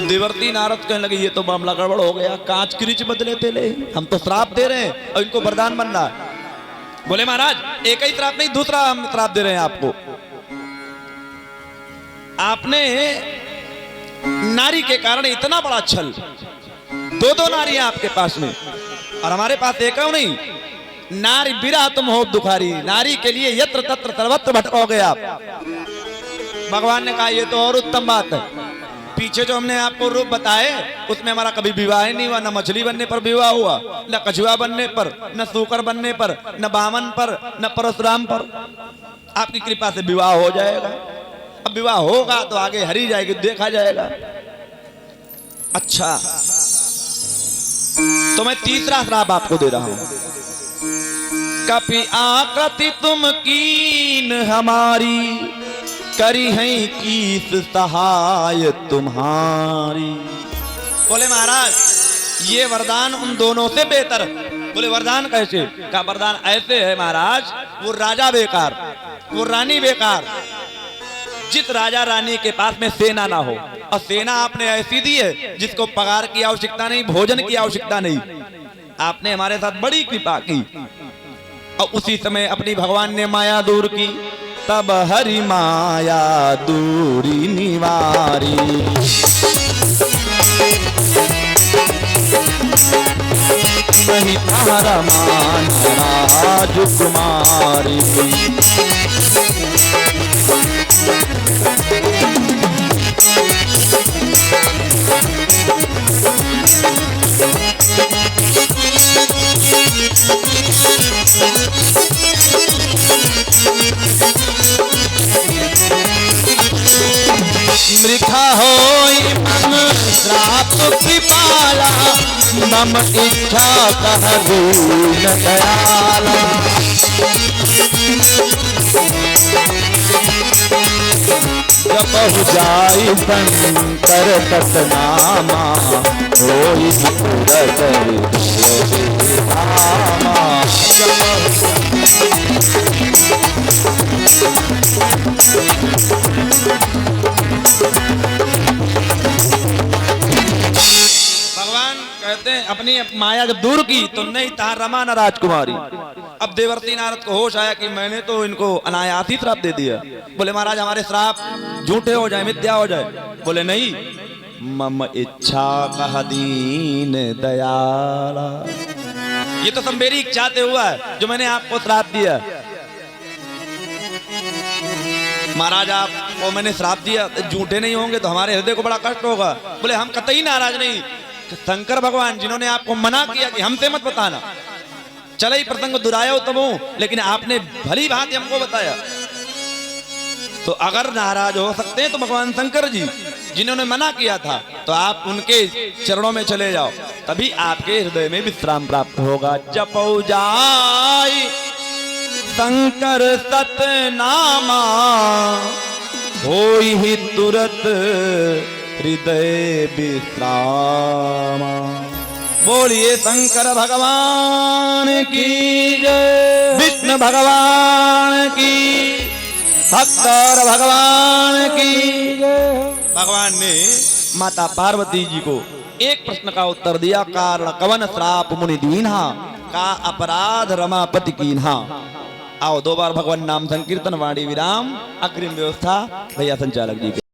देवर्ती नारद कहने लगे ये तो मामला गड़बड़ हो गया, कांच किरीच बदले थे ले, हम तो श्राप दे रहे हैं और इनको वरदान बन रहा है। बोले महाराज एक ही श्राप नहीं, दूसरा हम श्राप दे रहे हैं आपको। आपने नारी के कारण इतना बड़ा छल, दो नारियां आपके पास में और हमारे पास एक नहीं। नारी बिरा तुम हो दुखारी, नारी के लिए यत्र तत्र सर्वत्र भटकोगे आप। भगवान ने कहा ये तो और उत्तम बात है, पीछे जो हमने आपको रूप बताए उसमें हमारा कभी विवाह नहीं हुआ, न मछली बनने पर विवाह हुआ, न कछुआ बनने पर, न सूकर बनने पर, न बामन पर, न परशुराम पर। आपकी कृपा से विवाह हो जाएगा। अब विवाह होगा तो आगे हरी जाएगी, देखा जाएगा। अच्छा तो मैं तीसरा श्राप आपको दे रहा हूं। कपि आकृति तुम कीन हमारी, करी है कीस सहाय तुम्हारी। बोले महाराज ये वरदान उन दोनों से बेहतर। बोले वरदान कैसे? का वरदान ऐसे है महाराज, वो राजा बेकार, वो रानी बेकार। जिस राजा रानी के पास में सेना ना हो, और सेना आपने ऐसी दी है जिसको पगार की आवश्यकता नहीं, भोजन की आवश्यकता नहीं। आपने हमारे साथ बड़ी कृपा की और उसी समय अपनी भगवान ने माया दूर की, तब हरि माया दूरी निवारी। नहीं तारा मान राजकुमारी। मृखा होई मन श्राप कृपाला, मम इच्छा कह दीन दयाला। जपहु जाई शंकर सतनामा, होई सुरत धामा। कहते हैं अपनी माया जब दूर की तो नहीं तार रमा न राजकुमारी। अब देवर्ती नारद को होश आया कि मैंने तो इनको अनायास ही श्राप दे दिया। बोले महाराज हमारे श्राप झूठे हो जाए, मिथ्या हो जाए। बोले नहीं, मम इच्छा कह दीन दयाला। ये तो सब मेरी इच्छा से हुआ है जो मैंने आपको श्राप दिया। महाराज आपको मैंने श्राप दिया, झूठे नहीं होंगे तो हमारे हृदय को बड़ा कष्ट होगा। बोले हम कतई नाराज नहीं। शंकर भगवान जिन्होंने आपको मना किया कि हमसे मत बताना, चले ही प्रसंग दुरायो तब हूं, लेकिन आपने भली भांति हमको बताया। तो अगर नाराज हो सकते हैं तो भगवान शंकर जी जिन्होंने मना किया था, तो आप उनके चरणों में चले जाओ, तभी आपके हृदय में विश्राम प्राप्त होगा। जपौ जाय शंकर सतनामा, होई ही तुरत हृदय विश्राम। बोलिए शंकर भगवान की जय, विष्णु भगवान की, भक्तर भगवान की जय। भगवान ने माता पार्वती जी को एक प्रश्न का उत्तर दिया, कारण कवन श्राप मुनि दीन्हा, का अपराध रमापति कीन्हा। आओ दो बार भगवान नाम संकीर्तन, वाणी विराम, अग्रिम व्यवस्था भैया संचालक जी के।